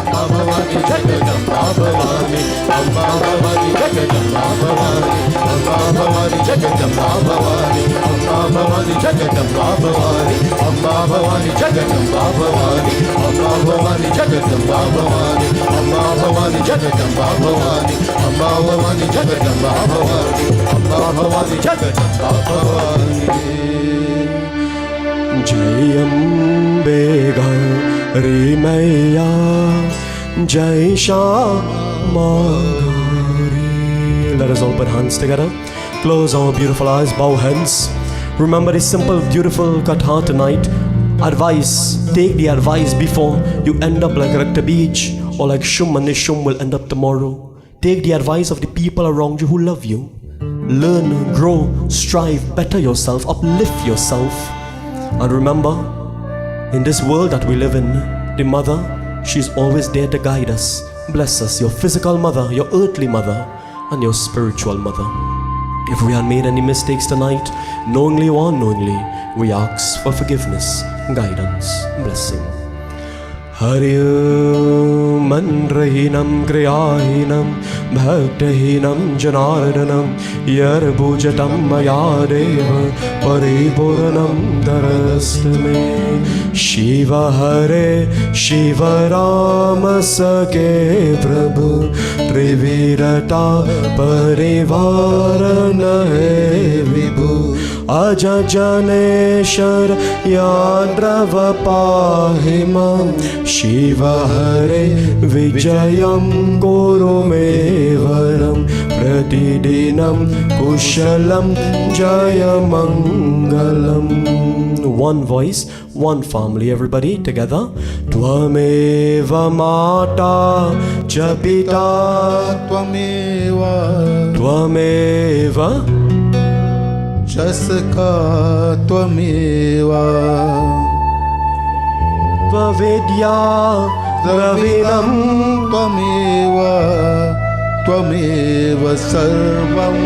अम्बा भवानी जगदम्बा भवानी, अम्बा भवानी जगदम्बा भवानी, अम्बा भवानी जगदम्बा भवानी, अम्बा भवानी जगदम्बा भवानी, अम्बा भवानी जगदम्बा भवानी, अम्बा भवानी जगदम्बा भवानी, अम्बा भवानी जगदम्बा भवानी, अम्बा भवानी जगदम्बा भवानी, अम्बा भवानी जगदम्बा भवानी। जय अम्बे गौरी मैया, जय Shyama Gauri. Let us all put hands together, close our beautiful eyes, bow heads. Remember this simple, beautiful katha tonight. Advice, take the advice before you end up like Raktabeej or like Shum, and this Shum will end up tomorrow. Take the advice of the people around you who love you. Learn, grow, strive, better yourself, uplift yourself. And remember, in this world that we live in, the mother, she's always there to guide us. Bless us, your physical mother, your earthly mother, and your spiritual mother. If we had made any mistakes tonight, knowingly or unknowingly, we ask for forgiveness, guidance, blessing. Hari mandrahinam kriyahinam bhaktahinam janardanam yarbhujatam mayadeva paripuranam darastame. Shiva Hare Shiva Rama Sake Prabhu Trivirata Parivarana He Vibhu Aja Janeshwar Yadrava Pahimam Shiva Hare Vijayam Kuru Me Varam Pratidinam Kushalam Jaya Mangalam. One voice, one family, everybody together. Tvameva Mata Chapita Tvameva Tvameva Jasaka Tvameva Tvavidya Dravinam Tvameva Tvameva Sarvam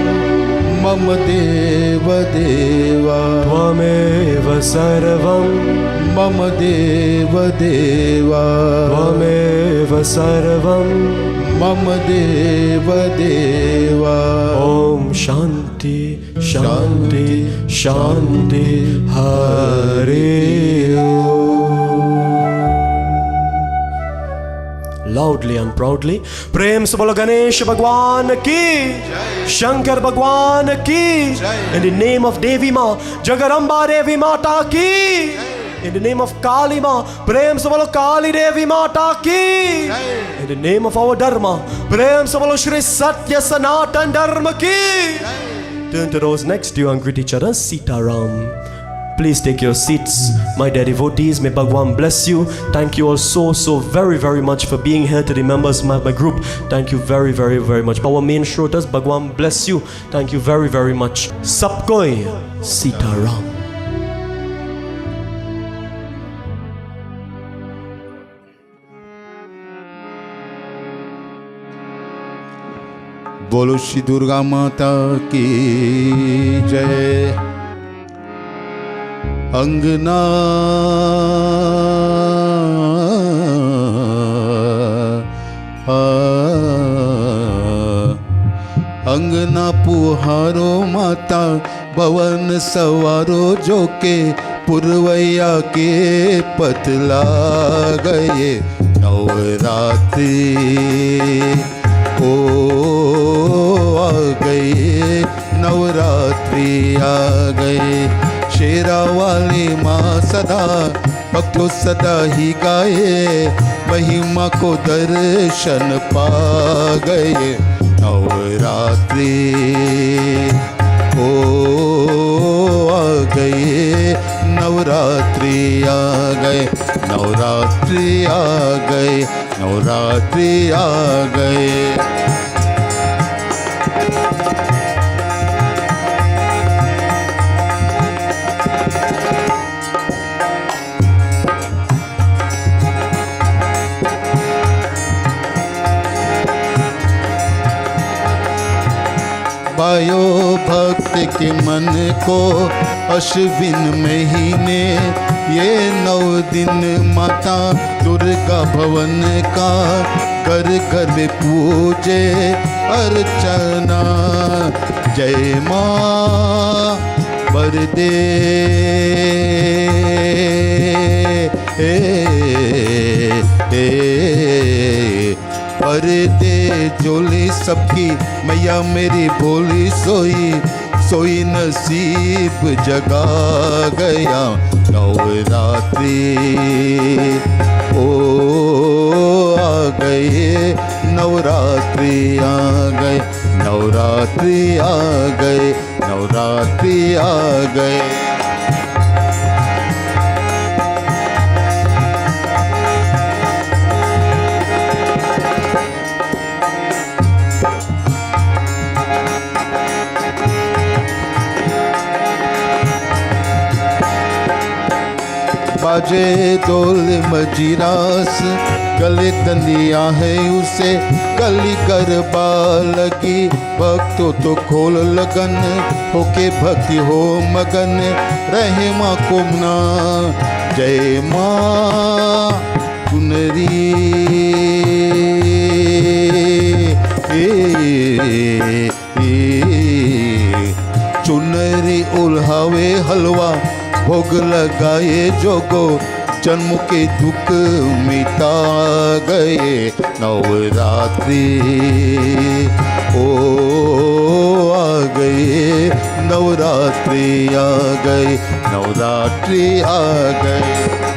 Mama Deva Deva Tvameva Sarvam Mama Deva Deva Tvameva Sarvam Mama Deva Deva. Om Shanti Shanti Shanti Hari Om. Loudly and proudly, Prem se bolo Ganesh Bhagwan ki, Shankar Bhagwan ki, in the name of Devi Ma, Jagaramba Devi Mata ki, in the name of Kali Ma, Prem se bolo Kali Devi Mata ki, in the name of our Dharma, Prem se bolo Shri Satya Sanatan Dharma ki. Turn to those next to you and greet each other, Sita Ram. Please take your seats, my dear devotees. May Bhagwan bless you. Thank you all so very much for being here. To the members of my group, thank you very much. Our main shrotas, Bhagwan bless you. Thank you very much. Sabkoi Sita Ram. बोलो श्री दुर्गा माता की जय। अंगना अंगना पुहारो माता भवन सवारो जो के पुरवैया के पतला गए नवरात्रि ओ आ गए नवरात्रि आ गए। शेरा वाली माँ सदा भक्तों सदा ही गाए महिमा को दर्शन पा गए नवरात्रि ओ आ गए नवरात्रि आ गए नवरात्रि आ गए नवरात्रि आ गए। पायो भक्त के मन को अश्विन महीने ये 9 दिन माता दुर्गा भवन का घर घर में पूजे अर्चना। जय माँ वरदे पर्दे जोली सबकी मैया मेरी बोली सोई सोई नसीब जगा गया नवरात्रि ओ आ गए नवरात्रि आ गए नवरात्रि आ गए नवरात्रि आ गए। बाजे डोल मजीरास गले दंदिया है उसे गली गरबा लगी भक्तों तो खोल लगन होके भक्ति हो मगन रहे माँ कुमना। जय माँ चुनरी चुनरी उल्हावे हलवा भोग लगाए जोगो जन्म के दुख मिटा गए नवरात्रि ओ आ गए नवरात्रि आ गए नवरात्रि आ गए।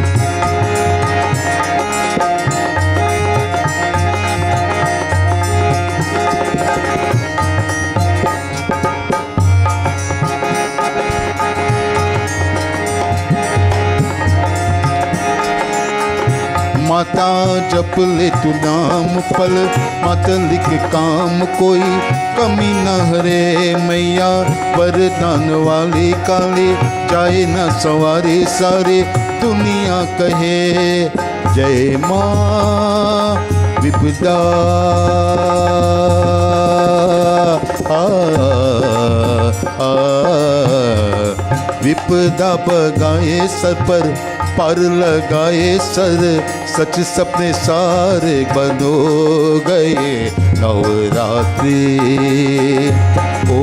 माता जप ले तू नाम पल माता लिख काम कोई कमी न हरे मैया वरदान वाली काली जाए न सवारी सारे दुनिया कहे। जय माँ विपदा विपदा बगाए सर पर पार लगाए सर सच सपने सारे बनो गए नवरात्रि ओ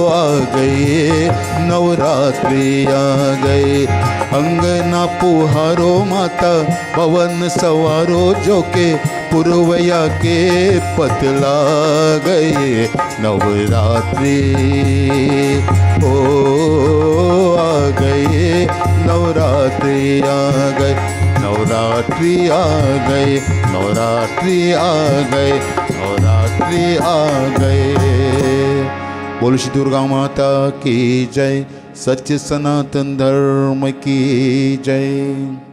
आ गए नवरात्रि आ गए। अंगना पुहारो माता भवन सवारो जो के पुरवैया के पतला गए नवरात्रि ओ आ गए नवरात्रि आ गए नवरात्रि आ गए नवरात्रि आ गए नवरात्रि आ गए। बोलो श्री दुर्गा माता की जय। सच सनातन धर्म की जय।